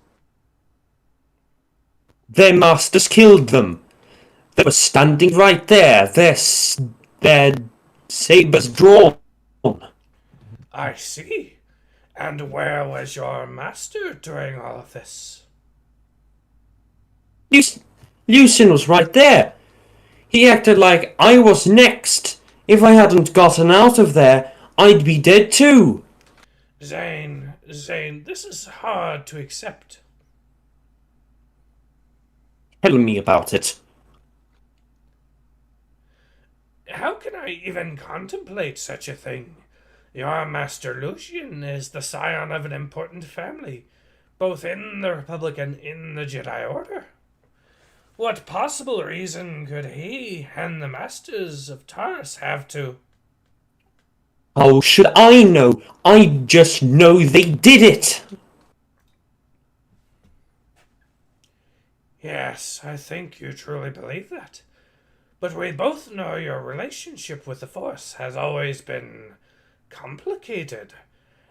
Speaker 2: Their masters killed them. They were standing right there, their sabers drawn.
Speaker 1: I see. And where was your master during all of this?
Speaker 2: Lucien was right there. He acted like I was next. If I hadn't gotten out of there, I'd be dead too.
Speaker 1: Zane, this is hard to accept.
Speaker 2: Tell me about it.
Speaker 1: How can I even contemplate such a thing? Your master Lucien is the scion of an important family, both in the Republic and in the Jedi Order. What possible reason could he and the masters of Taurus have to?
Speaker 2: How should I know? I just know they did it.
Speaker 1: Yes, I think you truly believe that. But we both know your relationship with the Force has always been complicated,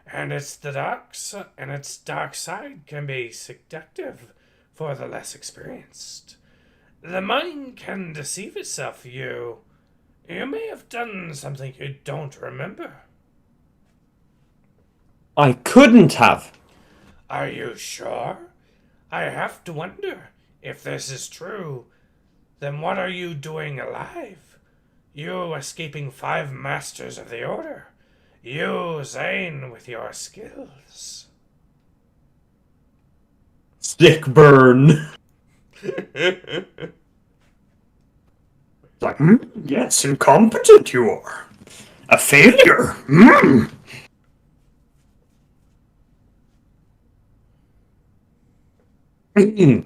Speaker 1: and its dark side can be seductive for the less experienced. The mind can deceive itself. You may have done something you don't remember.
Speaker 2: I couldn't have.
Speaker 1: Are you sure? I have to wonder, if this is true, then what are you doing alive? You escaping 5 masters of the Order. You, Zane, with your skills.
Speaker 2: Sick burn.
Speaker 3: Like, yes, incompetent you are. A failure.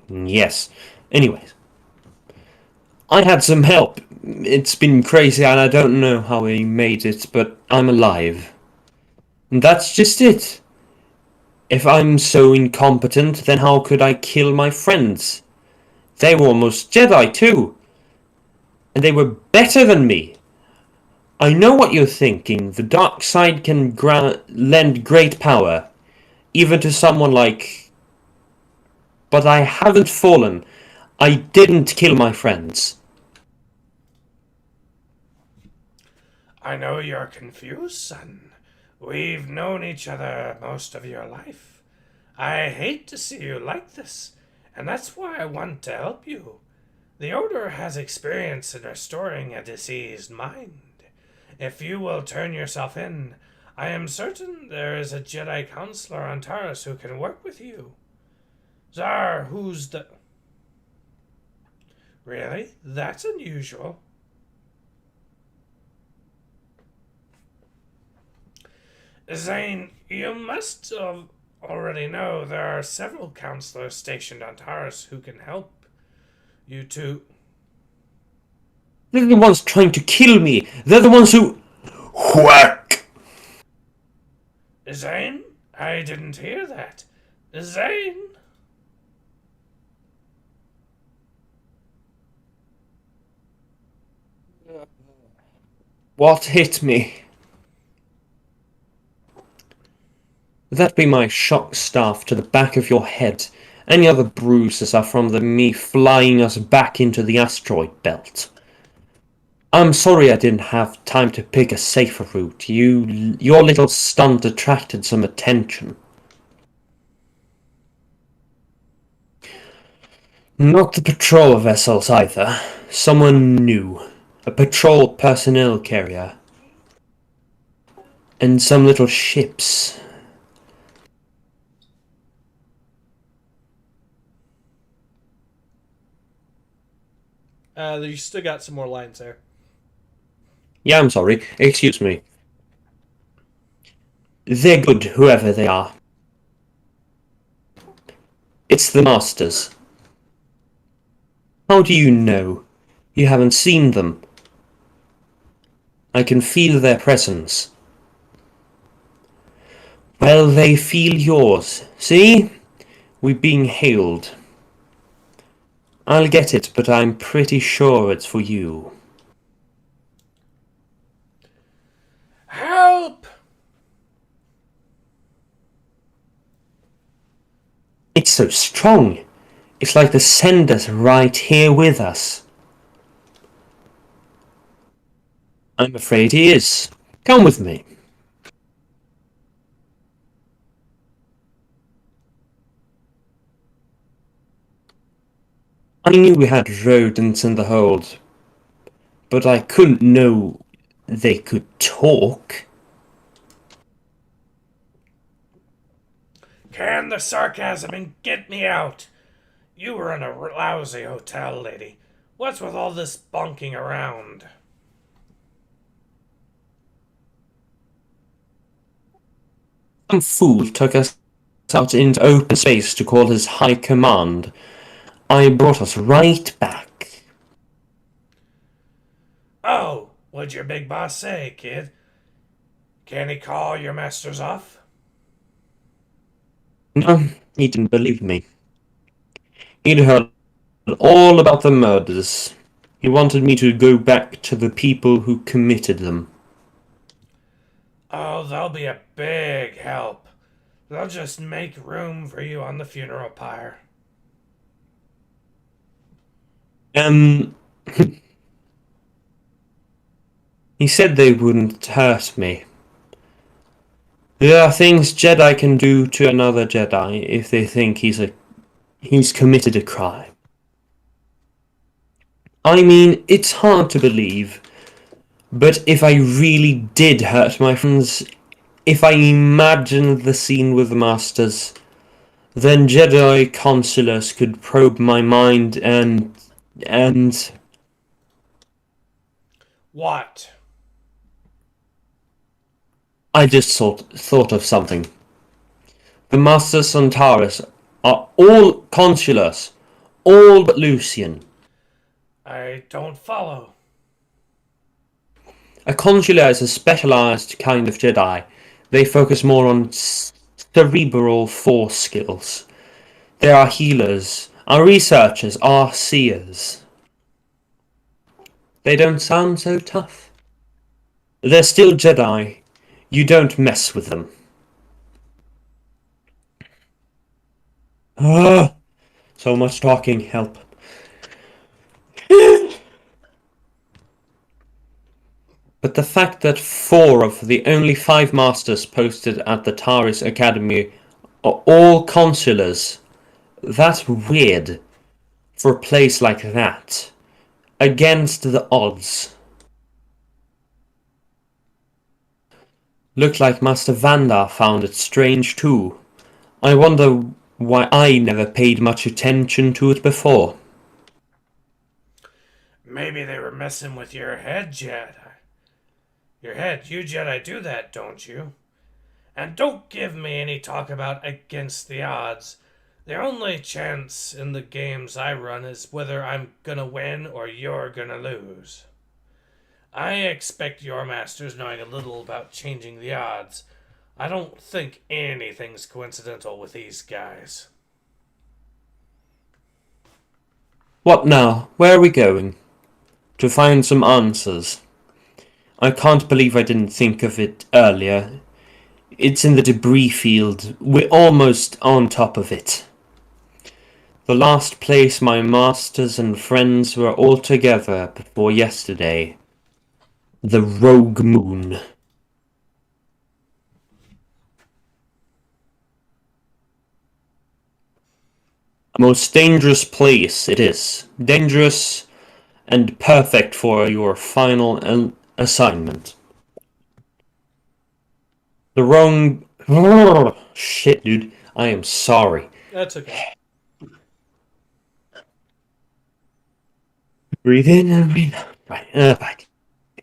Speaker 2: Yes. Anyways. I had some help. It's been crazy and I don't know how we made it, but I'm alive. And that's just it. If I'm so incompetent, then how could I kill my friends? They were almost Jedi too. And they were better than me. I know what you're thinking. The dark side can lend great power. Even to someone like... But I haven't fallen. I didn't kill my friends.
Speaker 1: I know you're confused, son. We've known each other most of your life.
Speaker 4: I hate to see you like this, and that's why I want to help you. The Order has experience in restoring a diseased mind. If you will turn yourself in, I am certain there is a Jedi counselor on Taris who can work with you. Zar, who's the... Really? That's unusual. Zane, you must already know there are several counselors stationed on Taris who can help you two.
Speaker 2: They're the ones trying to kill me. They're the ones who... Whack!
Speaker 4: Zane? I didn't hear that. Zane?
Speaker 2: What hit me? Would that be my shock staff to the back of your head? Any other bruises are from me flying us back into the asteroid belt. I'm sorry I didn't have time to pick a safer route. Your little stunt attracted some attention. Not the patrol vessels either. Someone new. A patrol personnel carrier. And some little ships.
Speaker 1: You still got some more lines there.
Speaker 2: Yeah, I'm sorry. Excuse me. They're good, whoever they are. It's the Masters. How do you know? You haven't seen them. I can feel their presence. Well, they feel yours. See? We're being hailed. I'll get it, but I'm pretty sure it's for you.
Speaker 4: Help!
Speaker 2: It's so strong. It's like the sender's right here with us. I'm afraid he is. Come with me. I knew we had rodents in the hold, but I couldn't know they could talk.
Speaker 4: Can the sarcasm and get me out? You were in a lousy hotel, lady. What's with all this bonking around?
Speaker 2: Some fool took us out into open space to call his high command. I brought us right back.
Speaker 4: Oh, what'd your big boss say, kid? Can he call your masters off?
Speaker 2: No, he didn't believe me. He'd heard all about the murders. He wanted me to go back to the people who committed them.
Speaker 4: Oh, they'll be a big help. They'll just make room for you on the funeral pyre.
Speaker 2: He said they wouldn't hurt me. There are things Jedi can do to another Jedi if they think he's committed a crime. I mean, it's hard to believe, but if I really did hurt my friends, if I imagined the scene with the Masters, then Jedi consulars could probe my mind and...
Speaker 4: What?
Speaker 2: I just thought of something. The Masters on Taris are all consulars, all but Lucian.
Speaker 4: I don't follow.
Speaker 2: A consular is a specialized kind of Jedi. They focus more on cerebral force skills. They are healers. Our researchers are seers. They don't sound so tough. They're still Jedi. You don't mess with them. So much talking, help. But the fact that 4 of the only 5 masters posted at the Taris Academy are all consulars. That's weird for a place like that. Against the odds. Looked like Master Vanda found it strange too. I wonder why I never paid much attention to it before.
Speaker 4: Maybe they were messing with your head, Jedi. You Jedi do that, don't you? And don't give me any talk about against the odds. The only chance in the games I run is whether I'm gonna win or you're gonna lose. I expect your masters knowing a little about changing the odds. I don't think anything's coincidental with these guys.
Speaker 2: What now? Where are we going? To find some answers. I can't believe I didn't think of it earlier. It's in the debris field. We're almost on top of it. The last place my masters and friends were all together before yesterday. The Rogue Moon. A most dangerous place it is. Dangerous and perfect for your final assignment. The wrong... Shit, dude. I am sorry.
Speaker 1: That's okay.
Speaker 2: Breathe in and breathe out. Right.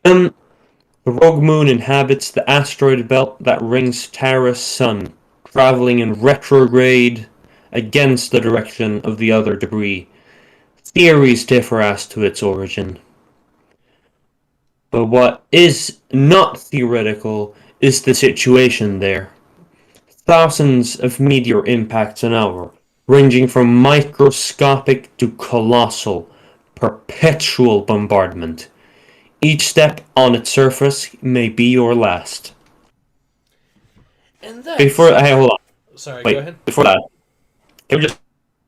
Speaker 2: The Rogue Moon inhabits the asteroid belt that rings Terra's sun, traveling in retrograde against the direction of the other debris. Theories differ as to its origin. But what is not theoretical is the situation there. Thousands of meteor impacts an hour, ranging from microscopic to colossal, perpetual bombardment. Each step on its surface may be your last.
Speaker 4: And that's...
Speaker 2: Hold on.
Speaker 1: Sorry,
Speaker 2: Wait,
Speaker 1: go ahead.
Speaker 2: before that, can we just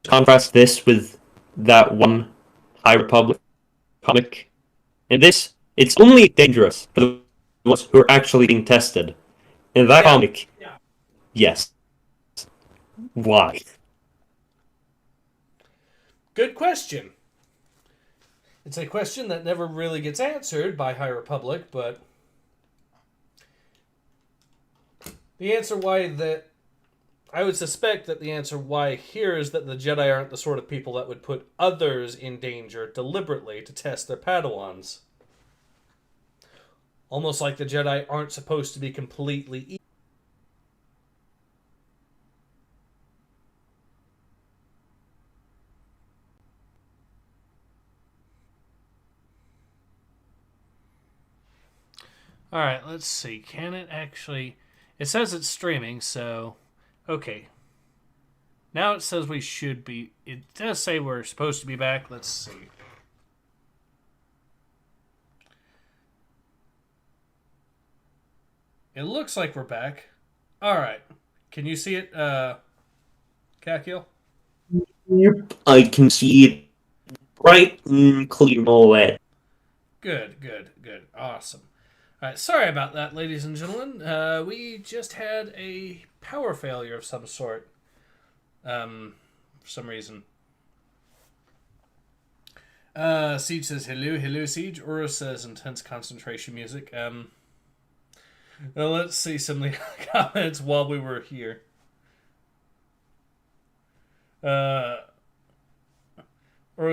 Speaker 2: contrast this with that one High Republic comic? In this, it's only dangerous for the ones who are actually being tested. In that comic, yes. Why?
Speaker 1: Good question. It's a question that never really gets answered by High Republic, but the answer why that... I would suspect that the answer why here is that the Jedi aren't the sort of people that would put others in danger deliberately to test their Padawans. Almost like the Jedi aren't supposed to be completely evil. Alright, let's see. Can it actually... It says it's streaming, so... Okay. Now it says we should be... It does say we're supposed to be back. Let's see. It looks like we're back. Alright. Can you see it, Kalkyl?
Speaker 2: Yep. I can see it bright and clear all that.
Speaker 1: Good. Awesome. Alright, sorry about that, ladies and gentlemen. We just had a power failure of some sort. For some reason. Siege says hello Siege. Ura says intense concentration music. Well, let's see some of the comments while we were here. Ura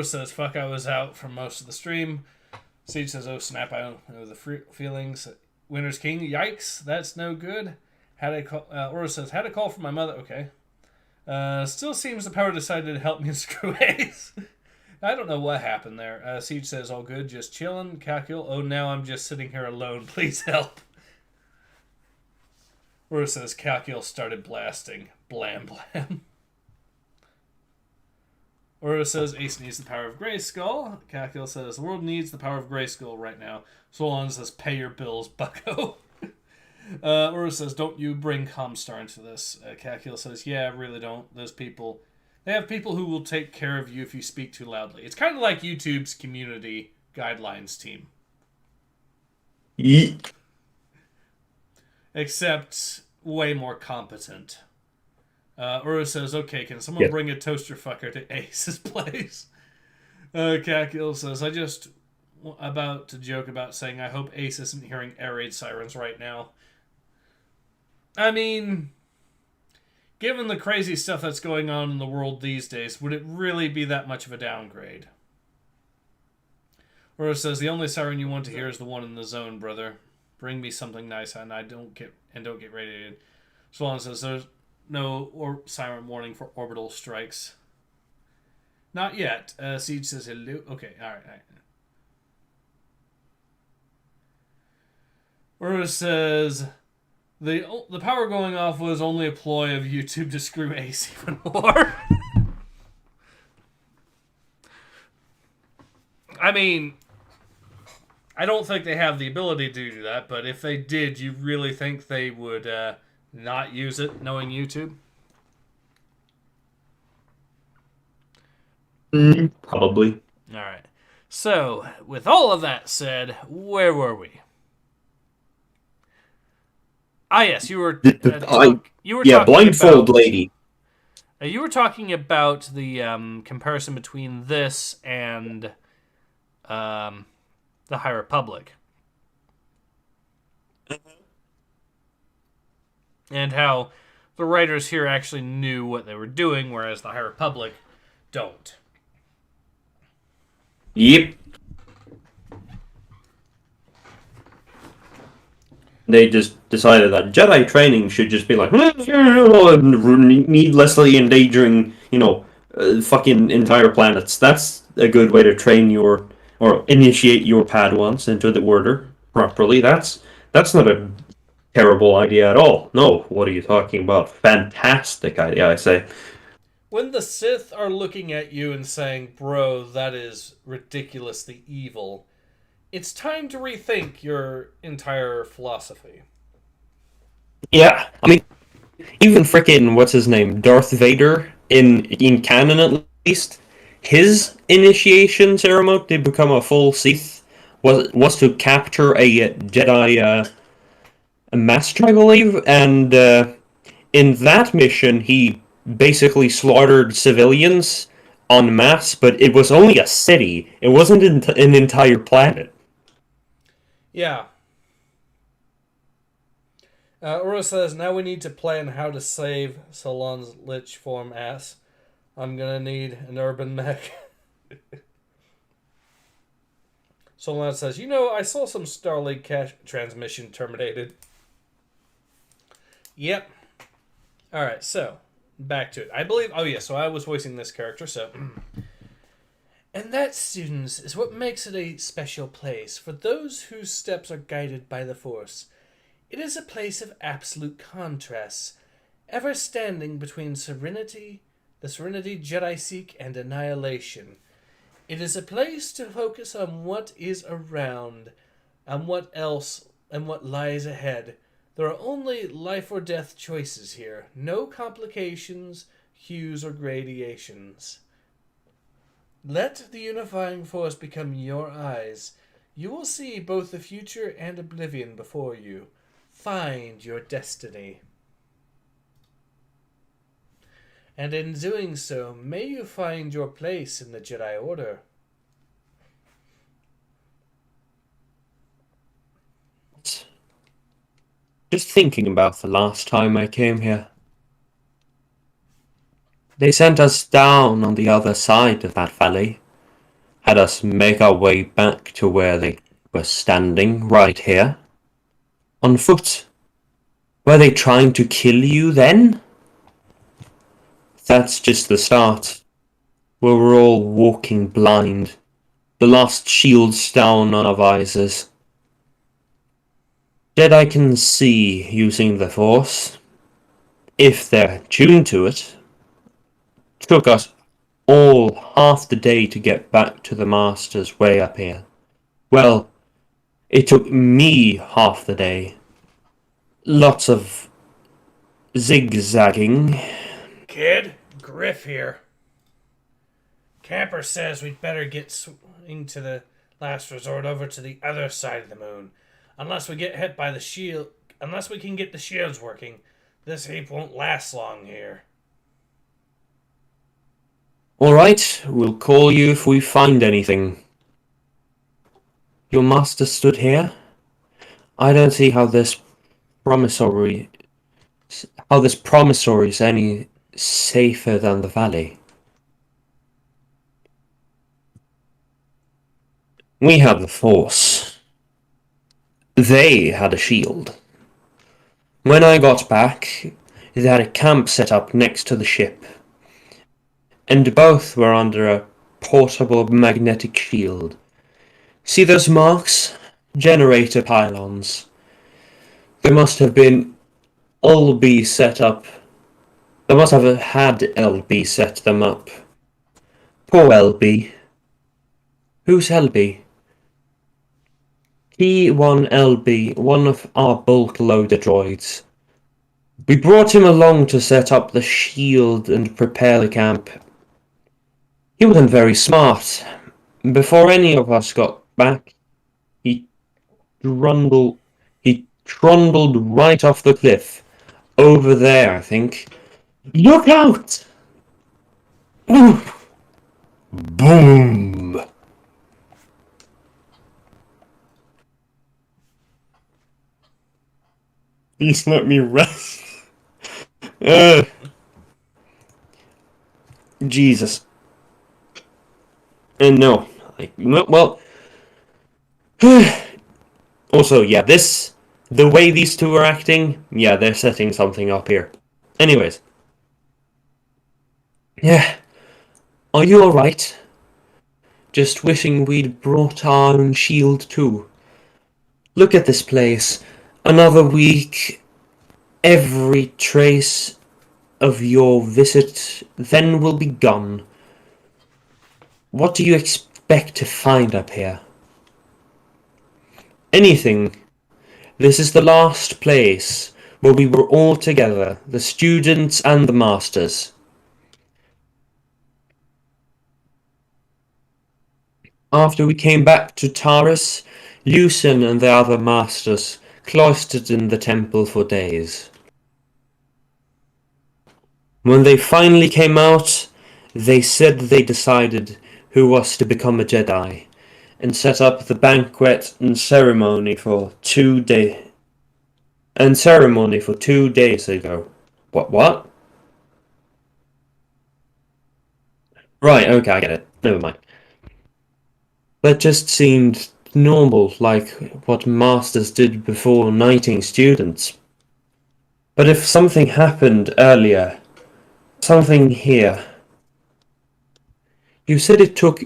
Speaker 1: says, fuck, I was out for most of the stream. Siege says, oh snap, I don't know the feelings. Winter's King, yikes, that's no good. Had a call, Ura says, had a call from my mother, okay. Still seems the power decided to help me in screw A's. I don't know what happened there. Siege says, all good, just chilling. Kalkyl, oh, now I'm just sitting here alone, please help. Ura says, Kalkyl started blasting. Blam, blam. Ura says, Ace needs the power of Grayskull. Kalkyl says, the world needs the power of Grayskull right now. Solon says, pay your bills, bucko. Ura says, don't you bring Comstar into this. Kalkyl says, yeah, I really don't. Those people, they have people who will take care of you if you speak too loudly. It's kind of like YouTube's community guidelines team. Except way more competent. Uru says, okay, can someone bring a toaster fucker to Ace's place? Kalkyl says, I just about to joke about saying I hope Ace isn't hearing air raid sirens right now. I mean, given the crazy stuff that's going on in the world these days, would it really be that much of a downgrade? Uru says, the only siren you want to hear is the one in the zone, brother. Bring me something nice and don't get radiated. Swan says, there's no siren warning for orbital strikes. Not yet. Siege says hello. Okay, alright. Uru says, the power going off was only a ploy of YouTube to screw Ace even more. I mean, I don't think they have the ability to do that, but if they did, you really think they would not use it, knowing YouTube?
Speaker 2: Probably.
Speaker 1: Alright. So, with all of that said, where were we? Ah, yes, you were talking
Speaker 2: blindfold
Speaker 1: about,
Speaker 2: lady.
Speaker 1: You were talking about the comparison between this and the High Republic. And how the writers here actually knew what they were doing, whereas the High Republic don't.
Speaker 2: Yep. They just decided that Jedi training should just be like, needlessly endangering, fucking entire planets. That's a good way to train or initiate your Padawans into the order properly. That's not a terrible idea at all. No, what are you talking about? Fantastic idea, I say.
Speaker 1: When the Sith are looking at you and saying, bro, that is ridiculously evil, it's time to rethink your entire philosophy.
Speaker 2: Yeah, I mean, even frickin' what's his name, Darth Vader, in canon at least, his initiation ceremony to become a full Sith was to capture a Jedi a master, I believe, and in that mission he basically slaughtered civilians en masse, but it was only a city. It wasn't an entire planet.
Speaker 1: Yeah. Uru says, now we need to plan how to save Salon's lich form ass. I'm gonna need an urban mech. Solon says, I saw some Starlink cash transmission terminated. Yep. Alright, so, back to it. I believe, so I was voicing this character, so... And that, students, is what makes it a special place for those whose steps are guided by the Force. It is a place of absolute contrasts, ever standing between serenity, the serenity Jedi seek, and annihilation. It is a place to focus on what is around, and what lies ahead. There are only life or death choices here, no complications, hues, or gradations. Let the unifying force become your eyes. You will see both the future and oblivion before you. Find your destiny. And in doing so, may you find your place in the Jedi Order.
Speaker 2: Just thinking about the last time I came here. They sent us down on the other side of that valley. Had us make our way back to where they were standing, right here. On foot. Were they trying to kill you then? That's just the start. We were all walking blind. The last shields down on our visors. Jedi can see using the Force. If they're tuned to it. Took us all half the day to get back to the Masters way up here. Well, it took me half the day. Lots of zigzagging.
Speaker 4: Kid, Griff here. Camper says we'd better get swing to the last resort over to the other side of the moon. Unless we get can get the shields working, this heap won't last long here.
Speaker 2: Alright, we'll call you if we find anything. Your master stood here? I don't see how this promissory is any safer than the valley. We have the force. They had a shield. When I got back, they had a camp set up next to the ship, and both were under a portable magnetic shield. See those marks? Generator pylons. There must have been LB set up. They must have had LB set them up. Poor LB. Who's LB? T1LB, one of our bulk loader droids. We brought him along to set up the shield and prepare the camp. He wasn't very smart. Before any of us got back, he trundled right off the cliff. Over there, I think. Look out! Ooh. Boom! Please let me rest. Jesus. And no. Well. Also, yeah, the way these two are acting, yeah, they're setting something up here. Anyways. Yeah. Are you alright? Just wishing we'd brought our own shield too. Look at this place. Another week. Every trace of your visit then will be gone. What do you expect to find up here? Anything. This is the last place where we were all together, the students and the masters. After we came back to Taris, Lucien and the other masters cloistered in the temple for days. When they finally came out, they said they decided who was to become a Jedi, and set up the banquet and ceremony for 2 days. And ceremony for 2 days ago. What? Right, okay, I get it. Never mind. That just seemed normal, like what masters did before knighting students. But if something happened earlier, something here. You said it took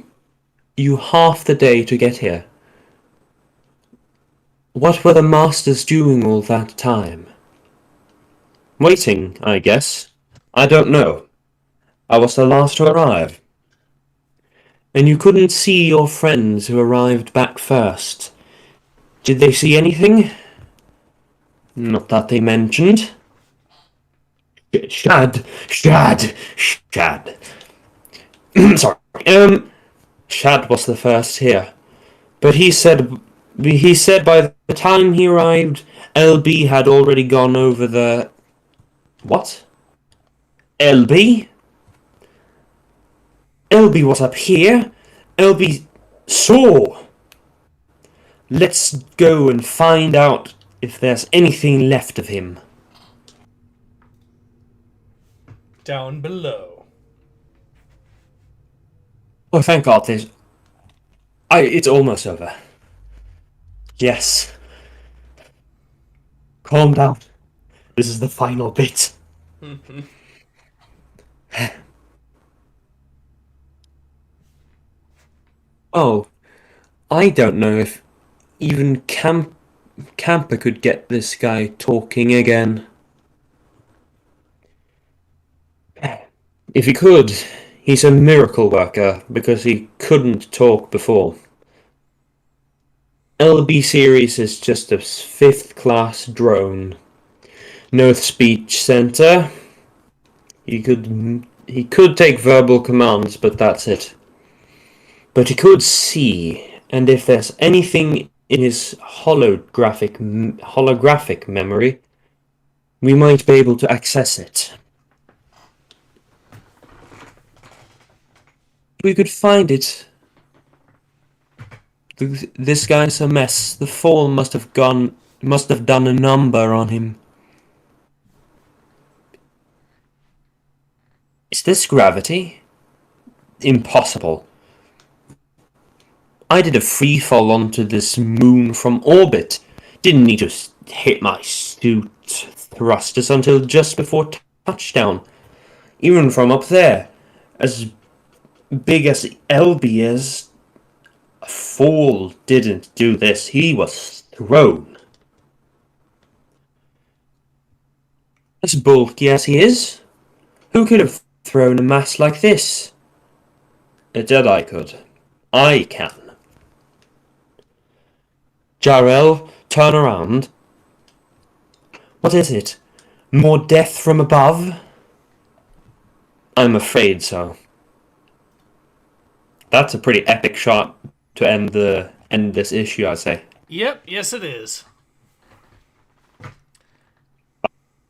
Speaker 2: you half the day to get here. What were the masters doing all that time? Waiting, I guess. I don't know. I was the last to arrive. And you couldn't see your friends who arrived back first. Did they see anything? Not that they mentioned. Shad. Sorry. Shad was the first here. But he said by the time he arrived, LB had already gone over the... What? LB? LB was up here. LB saw. Let's go and find out if there's anything left of him.
Speaker 1: Down below.
Speaker 2: Oh, thank God, it's almost over. Yes. Calm down. This is the final bit. Oh, I don't know if even Camper could get this guy talking again. If he could, he's a miracle worker because he couldn't talk before. LB series is just a 5th class drone. No speech center. He could take verbal commands, but that's it. But he could see, and if there's anything in his holographic memory, we might be able to access it. we could find it. This guy's a mess. The fall must have done a number on him. Is this gravity? Impossible. I did a free fall onto this moon from orbit. Didn't need to hit my suit thrusters until just before touchdown. Even from up there, as big as LB is, a fall didn't do this. He was thrown. As bulky as he is, who could have thrown a mass like this? A Jedi could. I can. Jarrell, turn around. What is it? More death from above? I'm afraid so. That's a pretty epic shot to end this issue, I'd say.
Speaker 1: Yep, yes it is.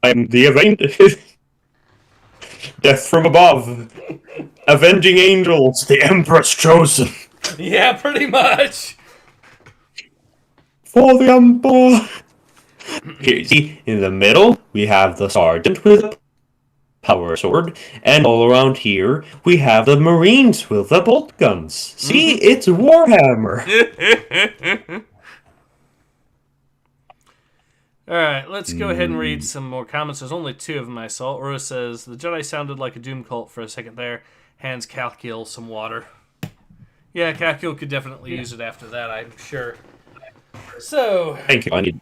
Speaker 2: I'm the Avenger. Death from above. Avenging angels.
Speaker 3: The Empress chosen.
Speaker 1: Yeah, pretty much.
Speaker 2: For the Emperor. Here, see, in the middle, we have the Sergeant with a power sword, and all around here, we have the Marines with the bolt guns. See, it's Warhammer.
Speaker 1: Alright, let's go ahead and read some more comments. There's only 2 of them I saw. Ura says, the Jedi sounded like a Doom cult for a second there. Hands Kalkyl some water. Yeah, Kalkyl could definitely use it after that, I'm sure. So...
Speaker 2: Thank you, I need...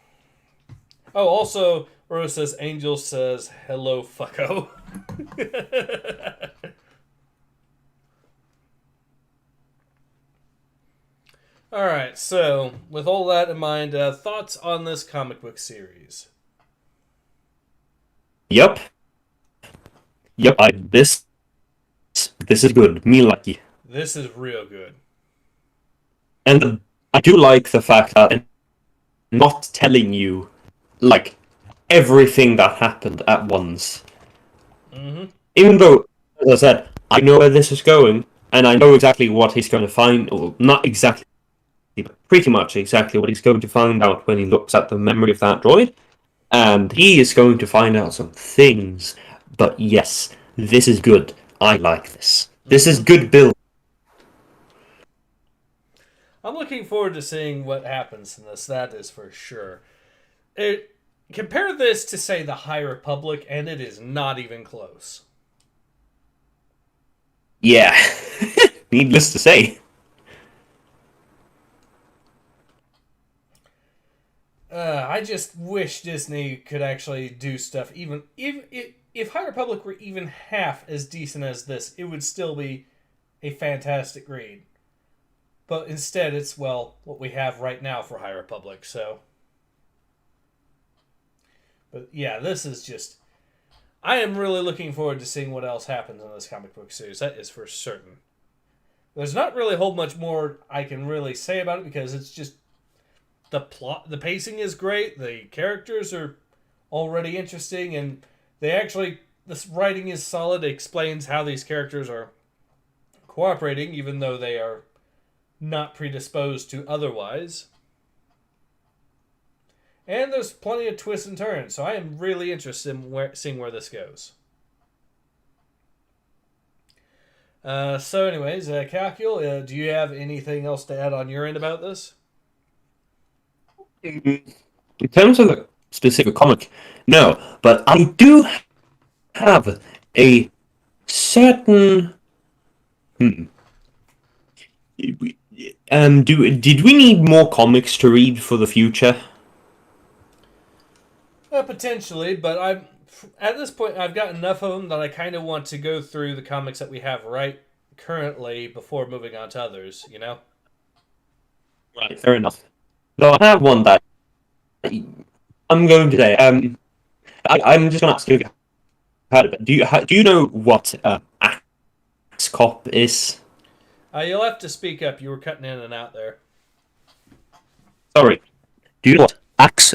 Speaker 1: Oh, also, Ura says, Angel says, hello, fucko. Alright, so, with all that in mind, thoughts on this comic book series?
Speaker 2: Yep, this is good. Me lucky.
Speaker 1: This is real good.
Speaker 2: And I do like the fact that not telling you, like, everything that happened at once.
Speaker 1: Mm-hmm.
Speaker 2: Even though, as I said, I know where this is going, and I know exactly what he's going to find, or not exactly, but pretty much exactly what he's going to find out when he looks at the memory of that droid. And he is going to find out some things. But yes, this is good. I like this. This is good build.
Speaker 1: I'm looking forward to seeing what happens in this, that is for sure. Compare this to, say, the High Republic, and it is not even close.
Speaker 2: Yeah. Needless to say.
Speaker 1: I just wish Disney could actually do stuff. Even if High Republic were even half as decent as this, it would still be a fantastic read. But instead, it's, well, what we have right now for High Republic, so... But yeah, this is just... I am really looking forward to seeing what else happens in this comic book series. That is for certain. There's not really a whole much more I can really say about it, because it's just... The plot, the pacing is great, the characters are already interesting, and they actually... This writing is solid. It explains how these characters are cooperating, even though they are not predisposed to otherwise. And there's plenty of twists and turns, so I am really interested in seeing where this goes. So anyways, Kalkyl, do you have anything else to add on your end about this?
Speaker 2: In terms of the specific comic, no. But I do have a certain... Did we need more comics to read for the future?
Speaker 1: Potentially, but at this point I've got enough of them that I kind of want to go through the comics that we have right currently before moving on to others, you know?
Speaker 2: Right, fair enough. Though I have one that I'm going to say. I'm just going to ask you. Do you know what Axe Cop is?
Speaker 1: You'll have to speak up. You were cutting in and out there.
Speaker 2: Sorry. Do you know what Axe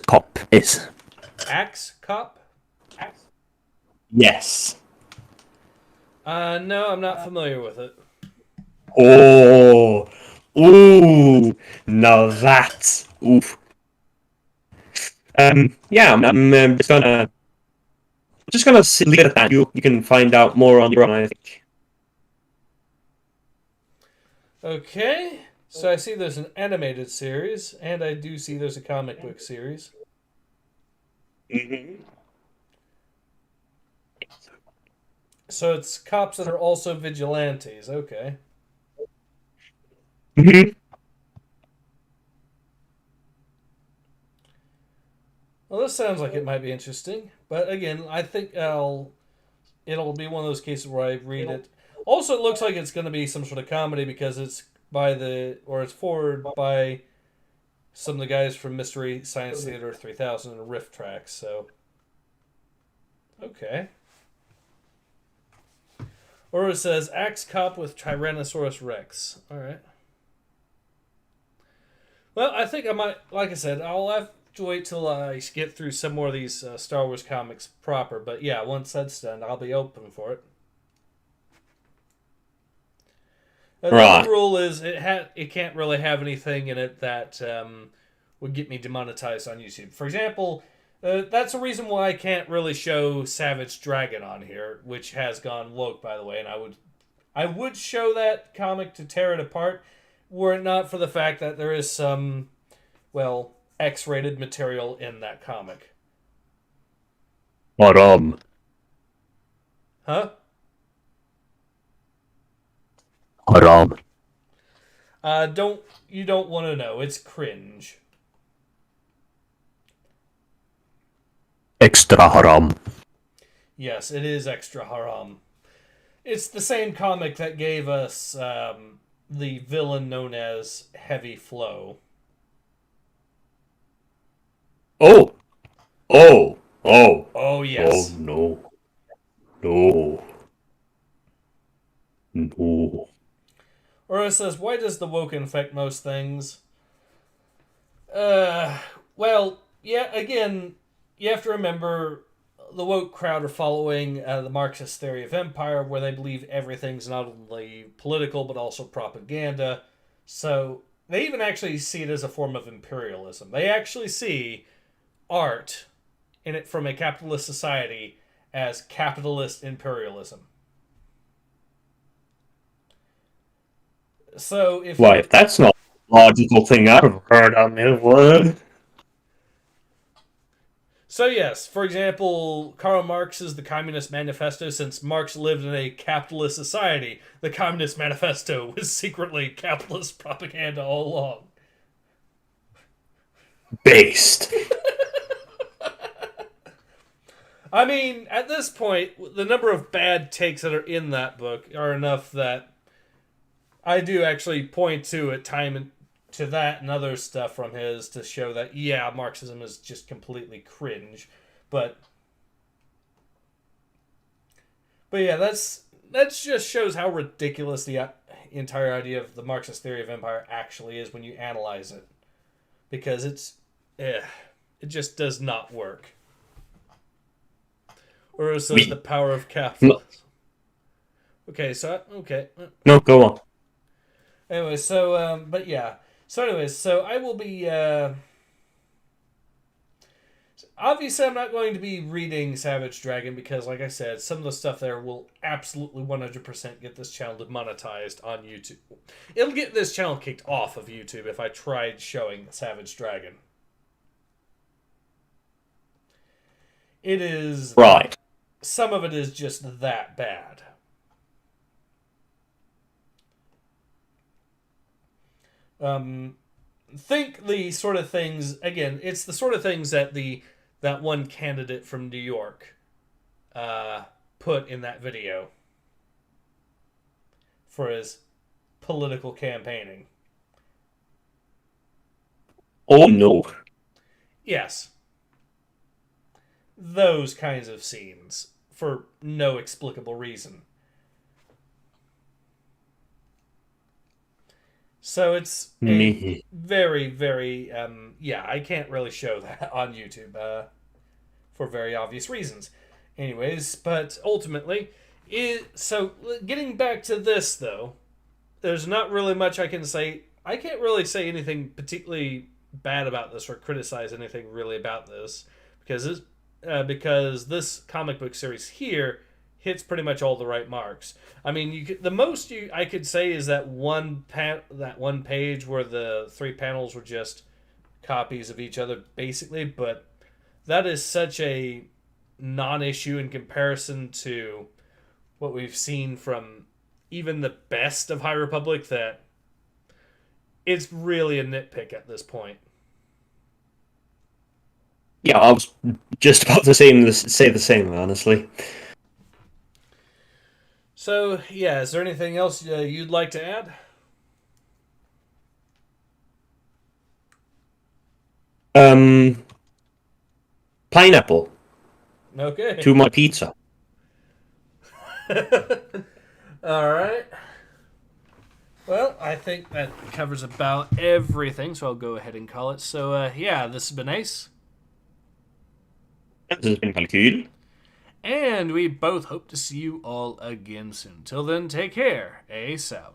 Speaker 2: Cop is?
Speaker 1: Axe Cop?
Speaker 2: Yes.
Speaker 1: No, I'm not familiar with it.
Speaker 2: Oh, ooh, now that's oof. Yeah, I'm just gonna leave it at that. You can find out more on your own, I think.
Speaker 1: Okay, so I see there's an animated series, and I do see there's a comic book series.
Speaker 2: Mm-hmm.
Speaker 1: So it's cops that are also vigilantes. Okay.
Speaker 2: Mm-hmm.
Speaker 1: Well, this sounds like it might be interesting, but again, I think it'll be one of those cases where I read it. Also, it looks like it's going to be some sort of comedy because it's it's forwarded by some of the guys from Mystery Science Theater 3000 and Riff Tracks. So, okay. Or it says Axe Cop with Tyrannosaurus Rex. All right. Well, I think I might, like I said, I'll have to wait till I get through some more of these Star Wars comics proper. But yeah, once that's done, I'll be open for it. Another rule is it can't really have anything in it that would get me demonetized on YouTube. For example, that's a reason why I can't really show Savage Dragon on here, which has gone woke, by the way. And I would show that comic to tear it apart, were it not for the fact that there is some, well, X-rated material in that comic.
Speaker 2: Haram.
Speaker 1: Huh?
Speaker 2: Haram.
Speaker 1: You don't want to know. It's cringe.
Speaker 2: Extra haram.
Speaker 1: Yes, it is extra haram. It's the same comic that gave us the villain known as Heavy Flow.
Speaker 2: Oh. Oh. Oh.
Speaker 1: Oh, yes.
Speaker 2: Oh, no. No. No.
Speaker 1: Or it says, why does the woke infect most things? Well, yeah, again, you have to remember the woke crowd are following the Marxist theory of empire, where they believe everything's not only political but also propaganda. So they even actually see it as a form of imperialism. They actually see art in it from a capitalist society as capitalist imperialism. So if
Speaker 2: that's not a logical thing I've heard on this word.
Speaker 1: So yes, for example, Karl Marx's The Communist Manifesto, since Marx lived in a capitalist society, the Communist Manifesto was secretly capitalist propaganda all along.
Speaker 2: Based.
Speaker 1: I mean, at this point, the number of bad takes that are in that book are enough that I do actually point to at time to that and other stuff from his to show that, yeah, Marxism is just completely cringe. But yeah, that just shows how ridiculous the entire idea of the Marxist theory of empire actually is when you analyze it. Because it just does not work. Or it says the power of capitalism. Okay,
Speaker 2: No, go on.
Speaker 1: Anyway, so, but yeah. So anyways, so I will be, obviously I'm not going to be reading Savage Dragon because, like I said, some of the stuff there will absolutely 100% get this channel demonetized on YouTube. It'll get this channel kicked off of YouTube if I tried showing Savage Dragon. It is...
Speaker 2: Right.
Speaker 1: Some of it is just that bad. Think the sort of things, again, it's the sort of things that that one candidate from New York put in that video for his political campaigning.
Speaker 2: Oh no.
Speaker 1: Yes. Those kinds of scenes for no explicable reason. So it's a very, very, yeah, I can't really show that on YouTube for very obvious reasons. Anyways, but ultimately, So, getting back to this, though, there's not really much I can say. I can't really say anything particularly bad about this or criticize anything really about this because this comic book series here hits pretty much all the right marks. I mean, the most I could say is that one page where the 3 panels were just copies of each other, basically. But that is such a non-issue in comparison to what we've seen from even the best of High Republic that it's really a nitpick at this point.
Speaker 2: Yeah, I was just about to say the same, honestly.
Speaker 1: So, yeah, is there anything else you'd like to add?
Speaker 2: Pineapple
Speaker 1: Okay.
Speaker 2: to my pizza.
Speaker 1: All right. Well, I think that covers about everything, so I'll go ahead and call it. So, yeah, this has been Ace.
Speaker 2: This has been Kalkyl.
Speaker 1: And we both hope to see you all again soon. Till then, take care. Ace out.